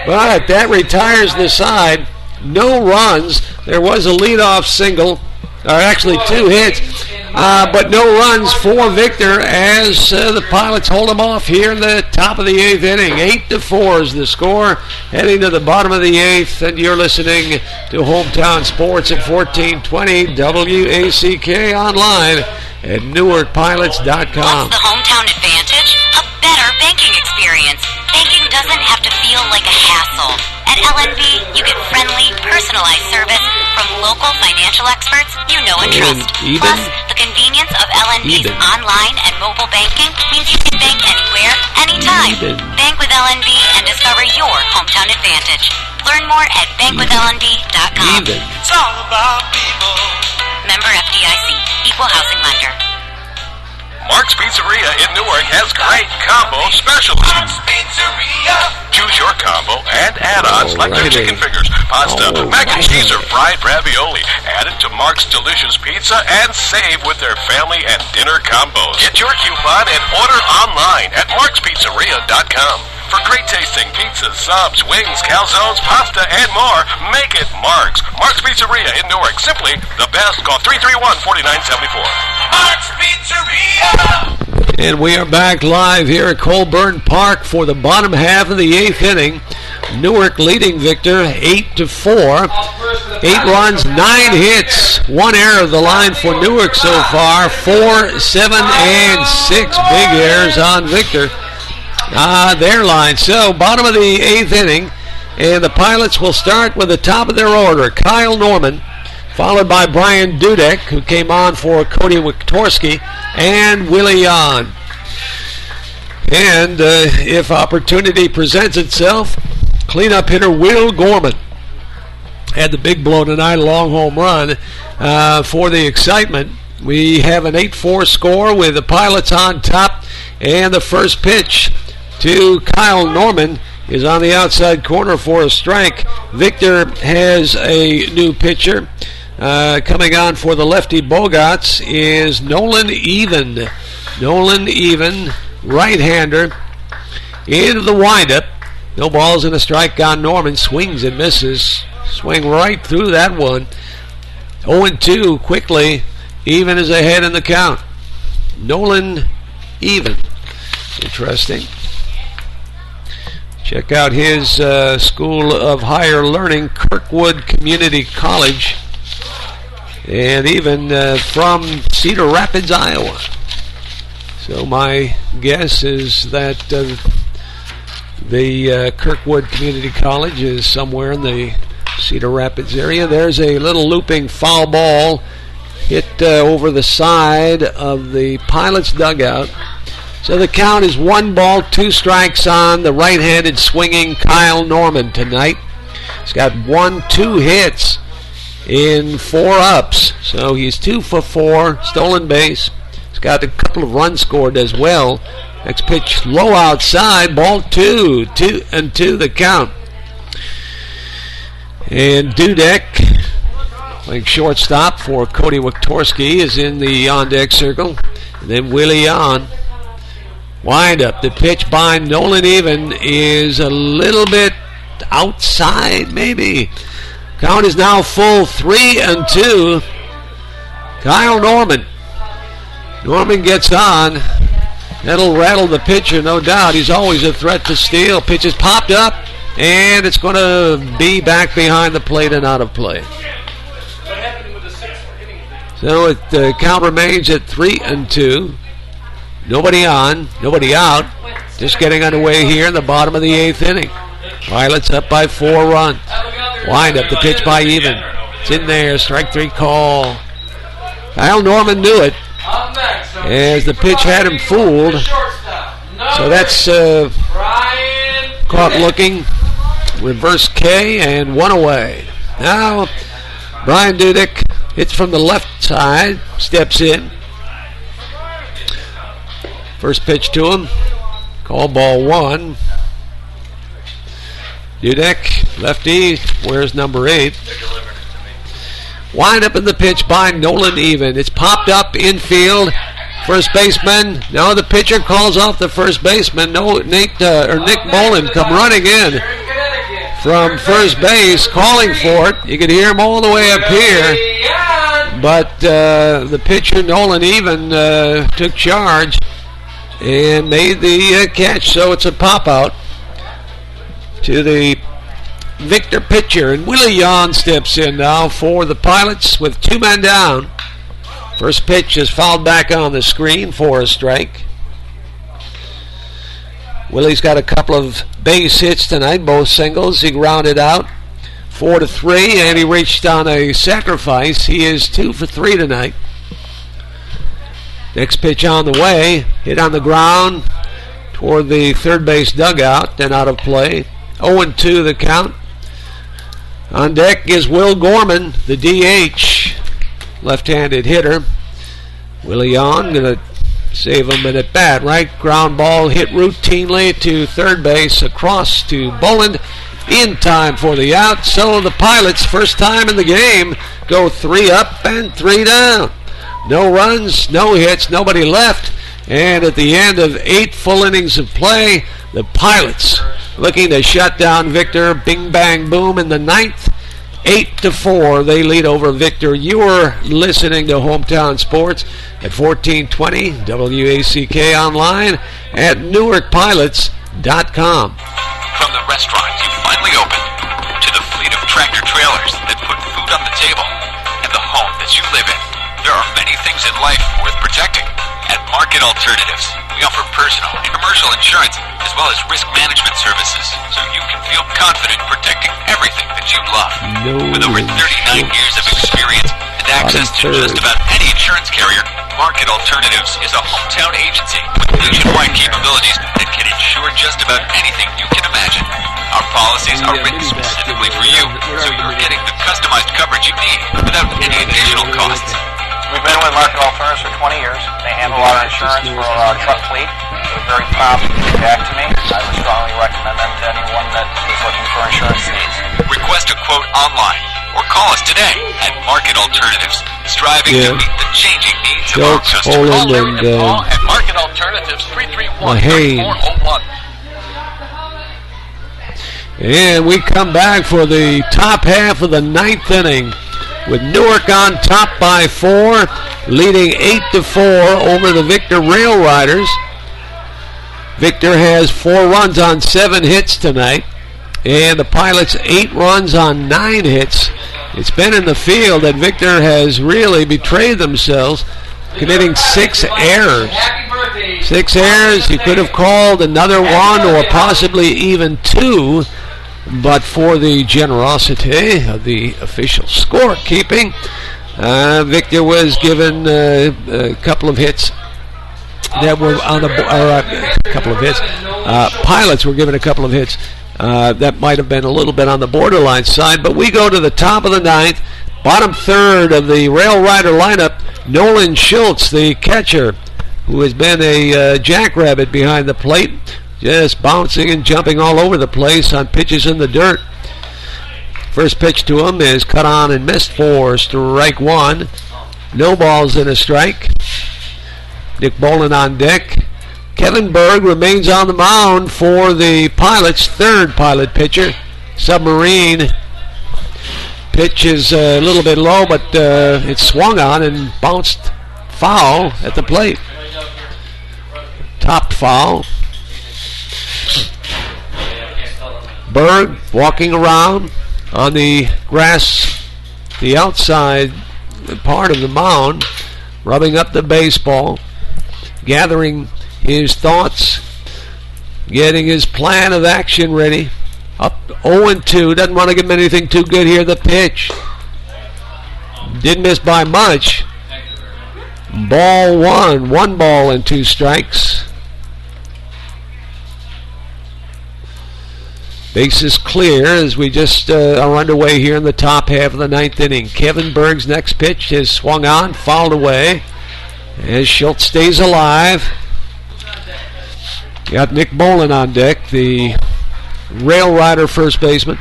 But that retires the side. No runs. There was a leadoff single. Or actually 2 hits. But no runs for Victor as the Pilots hold him off here in the top of the 8th inning. 8-4 is the score, heading to the bottom of the 8th, and you're listening to Hometown Sports at 1420 WACK online at NewarkPilots.com. What's the hometown advantage? A better banking experience. Banking doesn't have to feel like a hassle. At LNB, you get friendly, personalized service from local financial experts you know and trust. Plus, the convenience of LNB's online and mobile banking means you can bank anywhere, anytime. Bank with LNB and discover your hometown advantage. Learn more at bankwithlnd.com. Even. It's all about people. Member FDIC, Equal Housing Lender. Mark's Pizzeria in Newark has great combo specials. Mark's Pizzeria. Choose your combo and add-ons like their chicken fingers, pasta, mac and cheese, or fried ravioli. Add it to Mark's delicious pizza and save with their family and dinner combos. Get your coupon and order online at markspizzeria.com. For great tasting pizzas, subs, wings, calzones, pasta, and more, make it Mark's. Mark's Pizzeria in Newark. Simply the best. Call 331-4974. Mark's Pizzeria. And we are back live here at Colburn Park for the bottom half of the 8th inning. Newark leading Victor 8-4. 8 runs, 9 hits, 1 error of the line for Newark so far. 4, 7, and 6 big errors on Victor. Their line. So, bottom of the 8th inning, and the Pilots will start with the top of their order. Kyle Norman, followed by Brian Dudek, who came on for Cody Wiktorski, and Willie Yon. And if opportunity presents itself, cleanup hitter Will Gorman had the big blow tonight, a long home run for the excitement. We have an 8-4 score with the Pilots on top, and the first pitch to Kyle Norman is on the outside corner for a strike. Victor has a new pitcher. Coming on for the lefty Bogots is Nolan Even. Nolan Even, right-hander, into the windup. No balls and a strike on Norman. Swings and misses. Swing right through that one. 0-2 quickly. Even is ahead in the count. Nolan Even. Interesting. Check out his School of Higher Learning, Kirkwood Community College. And even from Cedar Rapids, Iowa. So my guess is that the Kirkwood Community College is somewhere in the Cedar Rapids area. There's a little looping foul ball hit over the side of the Pilots dugout. So the count is 1 ball, 2 strikes on the right-handed swinging Kyle Norman tonight. He's got 2 hits in 4 ups. So he's 2 for 4, stolen base. He's got a couple of runs scored as well. Next pitch low outside, ball 2, 2-2 the count. And Dudek, playing shortstop for Cody Wiktorski, is in the on-deck circle. And then Willie on. Wind up. The pitch by Nolan Even is a little bit outside, maybe. Count is now full, 3-2. Kyle Norman. Norman gets on. That'll rattle the pitcher, no doubt. He's always a threat to steal. Pitch is popped up, and it's going to be back behind the plate and out of play. So the count remains at 3-2. Nobody on, nobody out. Just getting underway here in the bottom of the 8th inning. Pilots up by 4 runs. Wind up, the pitch by Even. It's in there, strike 3 call. Kyle Norman knew it as the pitch had him fooled. So that's caught looking. Reverse K and 1 away. Now Brian Dudek hits from the left side, steps in. First pitch to him, call ball 1. Dudek, lefty, wears number 8. Wind up in the pitch by Nolan Even. It's popped up infield. First baseman. Now the pitcher calls off the first baseman. Nick Bolin come running in from first base, calling for it. You could hear him all the way up here. But the pitcher, Nolan Even, took charge and made the catch, so it's a pop-out to the Victor pitcher. And Willie Yon steps in now for the Pilots with 2 men down. First pitch is fouled back on the screen for a strike. Willie's got a couple of base hits tonight, both singles. He grounded out 4-3, and he reached on a sacrifice. He is 2 for 3 tonight. Next pitch on the way, hit on the ground toward the third base dugout, then out of play. 0-2 the count. On deck is Will Gorman, the DH, left-handed hitter. Willie on, going to save him an at-bat. Right ground ball hit routinely to third base, across to Boland, in time for the out. So the Pilots, first time in the game, go 3 up and 3 down. No runs, no hits, nobody left. And at the end of 8 full innings of play, the Pilots looking to shut down Victor. Bing, bang, boom in the 9th. 8-4, they lead over Victor. You are listening to Hometown Sports at 1420 WACK online at NewarkPilots.com. From the restaurant you finally opened, to the fleet of tractor trailers that put food on the table, and the home that you live in, there are many things in life worth protecting. At Market Alternatives, we offer personal and commercial insurance as well as risk management services, so you can feel confident protecting everything that you love. With over 39 years of experience and access to just about any insurance carrier, Market Alternatives is a hometown agency with nationwide capabilities that can insure just about anything you can imagine. Our policies are written specifically for you, so you're getting the customized coverage you need without any additional costs. We've been with Market Alternatives for 20 years. They handle our insurance for our truck fleet. They're very prompt to get back to me. I would strongly recommend them to anyone that is looking for insurance needs. Request a quote online or call us today at Market Alternatives, striving to meet the changing needs of our customers. Poland and at Market Alternatives 331-3401. And we come back for the top half of the 9th inning, with Newark on top by 4, leading 8-4 over the Victor RailRiders. Victor has 4 runs on 7 hits tonight, and the Pilots 8 runs on 9 hits. It's been in the field that Victor has really betrayed themselves, committing 6 errors. 6 errors. You could have called another one or possibly even 2. But for the generosity of the official scorekeeping, Victor was given a couple of hits that were on the Pilots were given a couple of hits that might have been a little bit on the borderline side. But we go to the top of the 9th, bottom third of the RailRider lineup. Nolan Schultz, the catcher, who has been a jackrabbit behind the plate, just bouncing and jumping all over the place on pitches in the dirt. First pitch to him is cut on and missed for strike 1. No balls and a strike. Nick Boland on deck. Kevin Berg remains on the mound for the Pilots, third Pilot pitcher. Submarine pitch is a little bit low, but it's swung on and bounced foul at the plate. Topped foul. Berg walking around on the grass, the outside part of the mound, rubbing up the baseball, gathering his thoughts, getting his plan of action ready. Up 0-2, doesn't want to give him anything too good here. The pitch didn't miss by much. Ball 1, 1 ball and 2 strikes. Bases clear as we just are underway here in the top half of the 9th inning. Kevin Berg's next pitch is swung on, fouled away, as Schultz stays alive. Got Nick Boland on deck, the RailRider first baseman.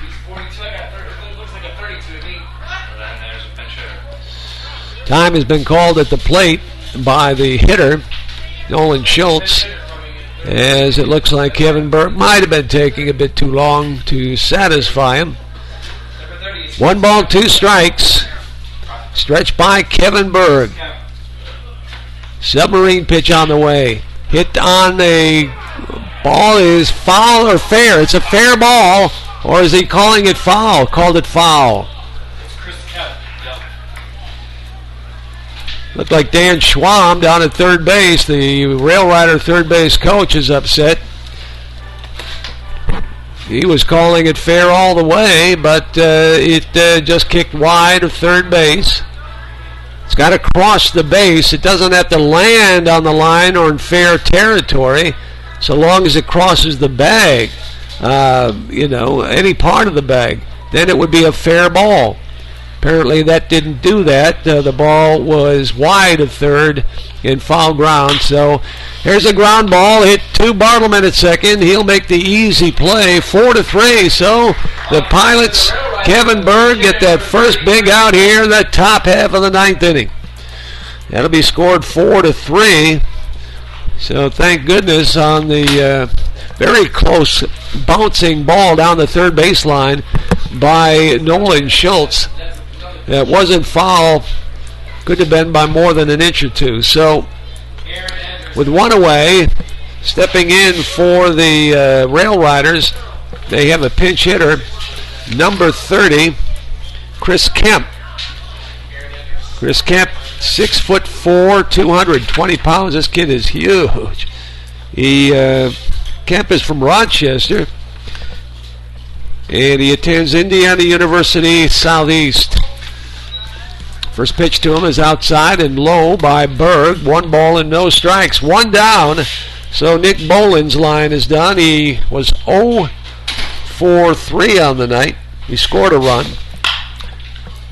Time has been called at the plate by the hitter, Nolan Schultz, as it looks like Kevin Berg might have been taking a bit too long to satisfy him. 1 ball, 2 strikes. Stretched by Kevin Berg. Submarine pitch on the way. Hit on a ball is foul or fair? It's a fair ball, or is he calling it foul? Called it foul. Looked like Dan Schwam down at third base. The RailRider third base coach is upset. He was calling it fair all the way, but it just kicked wide of third base. It's got to cross the base. It doesn't have to land on the line or in fair territory, so long as it crosses the bag. Any part of the bag. then it would be a fair ball. Apparently that didn't do that. The ball was wide of third in foul ground. So here's a ground ball hit to Bartleman at second. He'll make the easy play, 4-3. So the Pilots, Kevin Berg, get that first big out here in the top half of the ninth inning. That'll be scored 4-3. So thank goodness on the very close bouncing ball down the third baseline by Nolan Schultz. That wasn't foul. Could have been by more than an inch or two. So with one away, stepping in for the RailRiders, they have a pinch hitter, number 30, Chris Kemp. Chris Kemp, 6'4", 220 pounds. This kid is huge. Kemp is from Rochester, and he attends Indiana University Southeast. First pitch to him is outside and low by Berg. 1 ball and no strikes. 1 down. So Nick Boland's line is done. He was 0 for 3 on the night. He scored a run.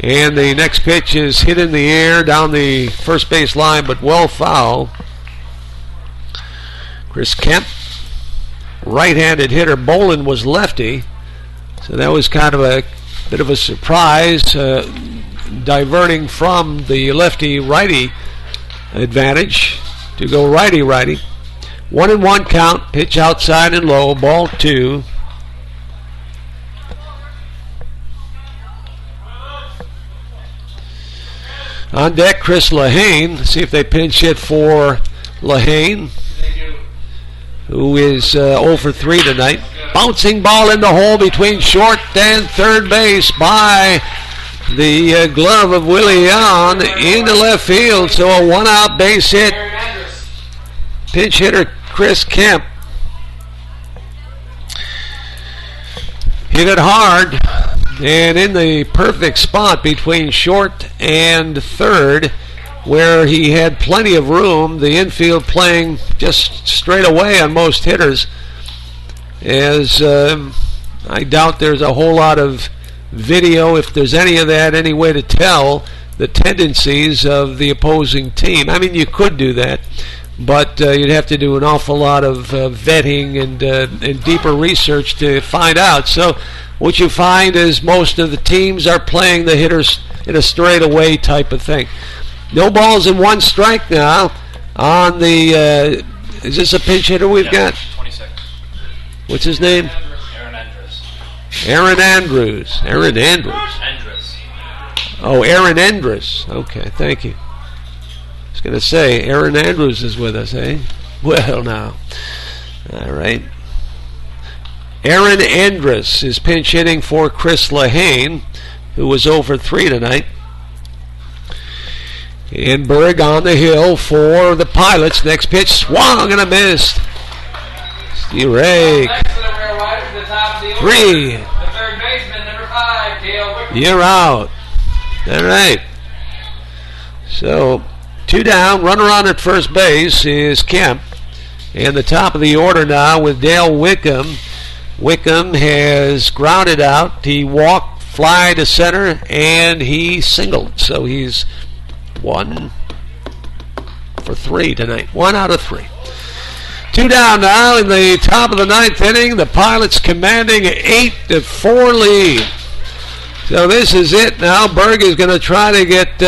And the next pitch is hit in the air down the first base line, but well foul. Chris Kemp, right-handed hitter. Boland was lefty. So that was kind of a bit of a surprise. Diverting from the lefty-righty advantage to go righty-righty. 1-1 count, pitch outside and low, ball 2. On deck, Chris Lehane. See if they pinch hit for Lehane, who is 0 for 3 tonight. Bouncing ball in the hole between short and third base by the glove of Willie Young into left field. So a 1-out base hit. Pinch hitter Chris Kemp hit it hard and in the perfect spot between short and third, where he had plenty of room. The infield playing just straight away on most hitters, as I doubt there's a whole lot of video, if there's any of that, any way to tell the tendencies of the opposing team. I mean, you could do that, but you'd have to do an awful lot of vetting and deeper research to find out. So what you find is most of the teams are playing the hitters in a straightaway type of thing. No balls and 1 strike now on the, is this a pinch hitter we've got? 26. What's his name? Aaron Andrews. Aaron Andrews. Oh, Aaron Andrews. Okay, thank you. I was going to say, Aaron Andrews is with us, eh? Well, now. All right. Aaron Andrews is pinch hitting for Chris Lehane, who was 0 for 3 tonight. And Berg on the hill for the Pilots. Next pitch, swung and a miss. Steve Rake. 3. The third baseman, number 5, Dale Wicker. You're out. All right. So 2 down. Runner on at first base is Kemp. And the top of the order now with Dale Wickham. Wickham has grounded out. He walked, fly to center, and he singled. So he's 1 for 3 tonight. 1 out of 3. 2 down now in the top of the 9th inning. The Pilots commanding an 8-4 lead. So this is it now. Berg is going to try to get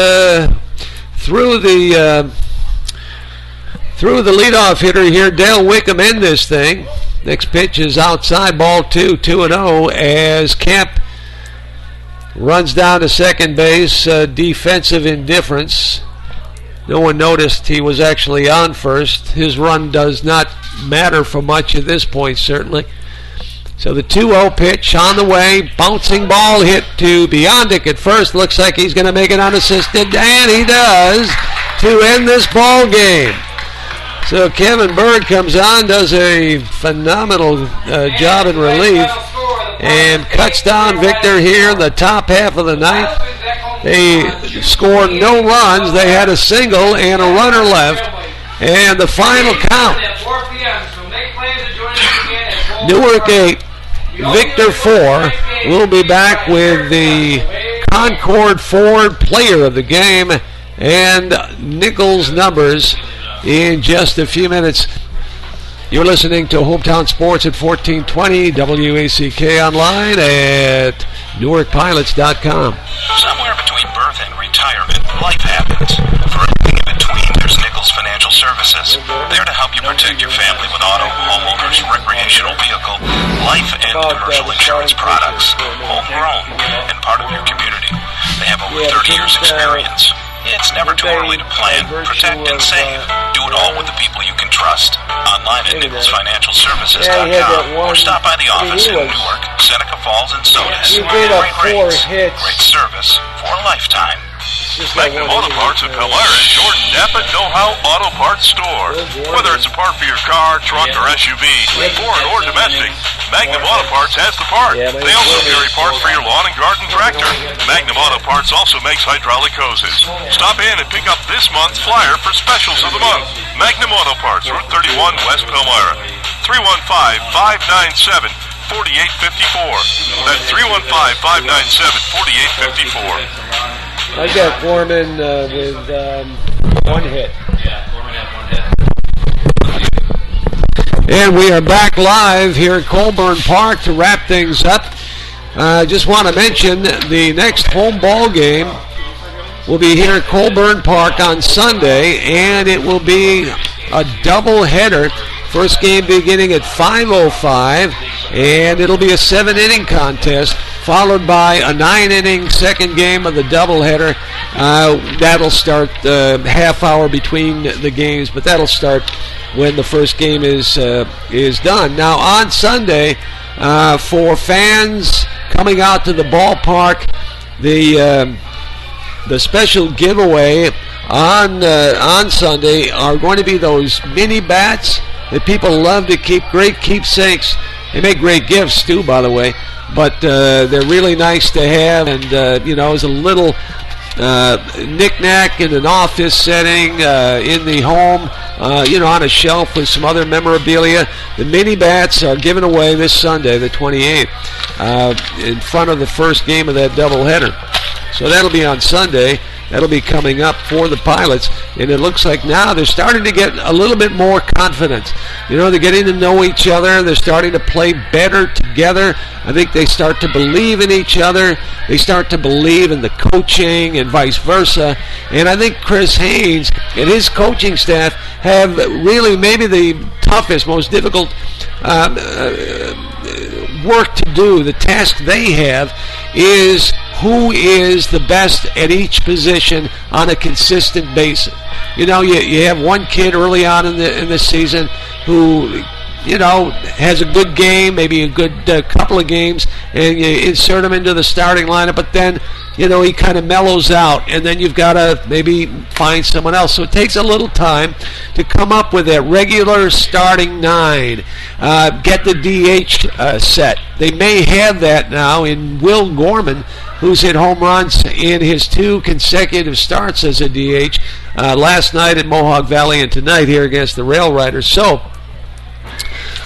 through the leadoff hitter here, Dale Wickham, in this thing. Next pitch is outside, ball 2, 2-0, as Kemp runs down to second base. Defensive indifference. No one noticed he was actually on first. His run does not matter for much at this point, certainly. So the 2-0 pitch on the way. Bouncing ball hit to Biondic at first. Looks like he's going to make it unassisted, and he does, to end this ball game. So Kevin Berg comes on, does a phenomenal job in relief, and cuts down Victor here in the top half of the ninth. They scored no runs. They had a single and a runner left. And the final count, Newark 8, Victor 4. We'll be back with the Concord Ford player of the game and Nichols numbers in just a few minutes. You're listening to Hometown Sports at 1420 WACK online at NewarkPilots.com. Somewhere between birth and retirement, life happens. For everything in between, there's Nichols Financial Services. There to help you protect your family with auto, homeowners, recreational vehicle, life and commercial insurance products. Homegrown and part of your community. They have over 30 years experience. It's never too early to plan, protect, and save. Do it all with the people you can trust. Online at NicholsFinancialServices.com or stop by the office in Newark, Seneca Falls, and Sodus. Great rates, great service for a lifetime. Magnum Auto Parts in Palmyra is your Napa Know-How Auto Parts store. Whether it's a part for your car, truck, or SUV, foreign or domestic, Magnum Auto Parts has the part. They also carry parts for your lawn and garden tractor. Magnum Auto Parts also makes hydraulic hoses. Stop in and pick up this month's flyer for specials of the month. Magnum Auto Parts, Route 31, West Palmyra. 315-597-4854. That's 315-597-4854. I got Gorman with one hit. Yeah, Gorman had one hit. And we are back live here at Colburn Park to wrap things up. Just want to mention the next home ball game will be here at Colburn Park on Sunday, and it will be a double-header. First game beginning at 5:05, and it'll be a 7-inning contest, followed by a 9-inning second game of the doubleheader. That'll start half hour between the games, but that'll start when the first game is done. Now on Sunday, for fans coming out to the ballpark, the special giveaway on Sunday are going to be those mini bats that people love to keep, great keepsakes. They make great gifts too, by the way, but they're really nice to have, and as a little knick-knack in an office setting, in the home, on a shelf with some other memorabilia. The mini bats are given away this Sunday, the 28th, in front of the first game of that doubleheader. So that'll be on Sunday. That'll be coming up for the Pilots, and it looks like now they're starting to get a little bit more confidence. They're getting to know each other. They're starting to play better together. I think they start to believe in each other. They start to believe in the coaching and vice versa. And I think Chris Haynes and his coaching staff have really maybe the toughest, most difficult work to do. The task they have is who is the best at each position on a consistent basis. You have one kid early on in the season who has a good game, maybe a good couple of games, and you insert him into the starting lineup, but then he kind of mellows out, and then you've got to maybe find someone else. So it takes a little time to come up with that regular starting 9. Get the DH set. They may have that now in Will Gorman, who's hit home runs in his 2 consecutive starts as a DH, last night at Mohawk Valley and tonight here against the RailRiders. So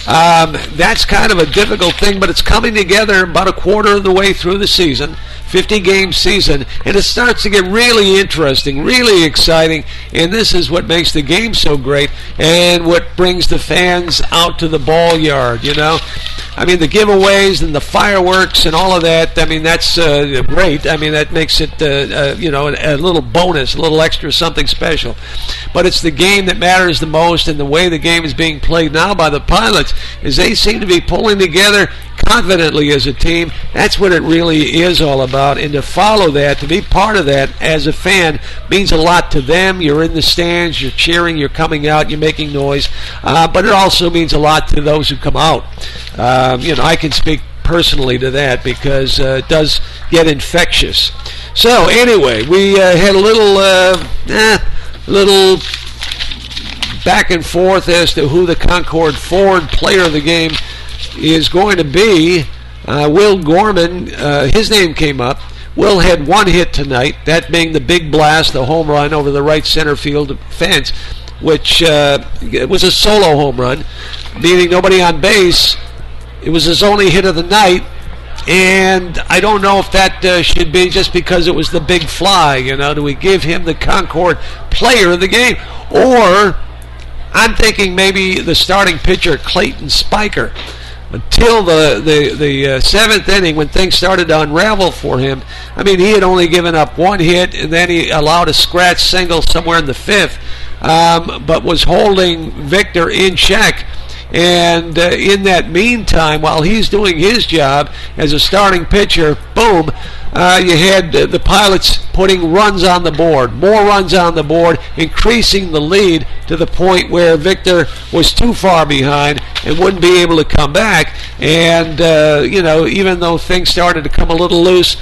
that's kind of a difficult thing, but it's coming together about a quarter of the way through the season, 50-game season, and it starts to get really interesting, really exciting, and this is what makes the game so great and what brings the fans out to the ball yard, the giveaways and the fireworks and all of that, that's great. That makes it, a little bonus, a little extra something special. But it's the game that matters the most, and the way the game is being played now by the Pilots is they seem to be pulling together confidently as a team. That's what it really is all about, and to follow that, to be part of that as a fan means a lot to them. You're in the stands, you're cheering, you're coming out, you're making noise, but it also means a lot to those who come out. I can speak personally to that because it does get infectious. So anyway, we had a little back and forth as to who the Concord Ford player of the game is going to be. Will Gorman, his name came up. Will had one hit tonight, that being the big blast, the home run over the right center field fence, which was a solo home run, meaning nobody on base, It was his only hit of the night, and I don't know if that should be just because it was the big fly. Do we give him the Concord player of the game? Or I'm thinking maybe the starting pitcher, Clayton Spiker. Until the seventh inning, when things started to unravel for him, he had only given up one hit, and then he allowed a scratch single somewhere in the fifth, but was holding Victor in check. And in that meantime, while he's doing his job as a starting pitcher, boom, you had the Pilots putting runs on the board, more runs on the board, increasing the lead to the point where Victor was too far behind and wouldn't be able to come back. And, even though things started to come a little loose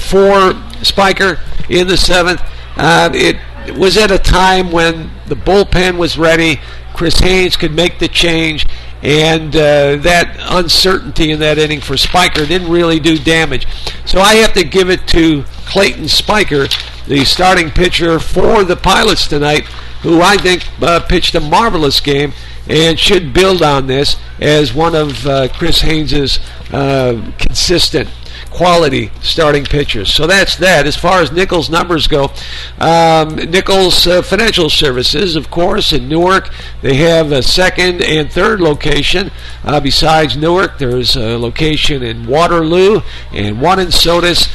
for Spiker in the seventh, it was at a time when the bullpen was ready. Chris Haynes could make the change, and that uncertainty in that inning for Spiker didn't really do damage. So I have to give it to Clayton Spiker, the starting pitcher for the Pilots tonight, who I think pitched a marvelous game and should build on this as one of Chris Haynes' consistent quality starting pitchers. So that's that. As far as Nichols' numbers go, Nichols Financial Services, of course, in Newark, they have a second and third location. Besides Newark, there's a location in Waterloo and one in Sodus,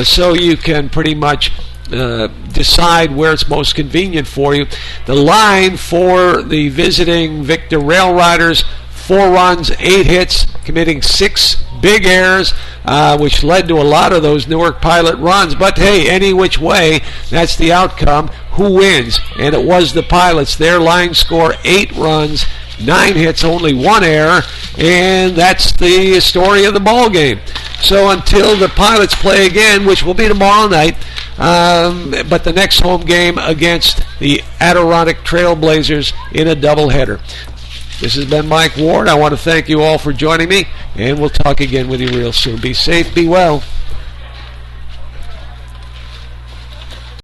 so you can pretty much decide where it's most convenient for you. The line for the visiting Victor RailRiders: 4 runs, 8 hits, committing 6 big errors, which led to a lot of those Newark Pilot runs. But hey, any which way, that's the outcome. Who wins? And it was the Pilots. Their line score: 8 runs, 9 hits, only 1 error, and that's the story of the ball game. So until the Pilots play again, which will be tomorrow night, but the next home game against the Adirondack Trailblazers in a doubleheader. This has been Mike Ward. I want to thank you all for joining me, and we'll talk again with you real soon. Be safe, be well.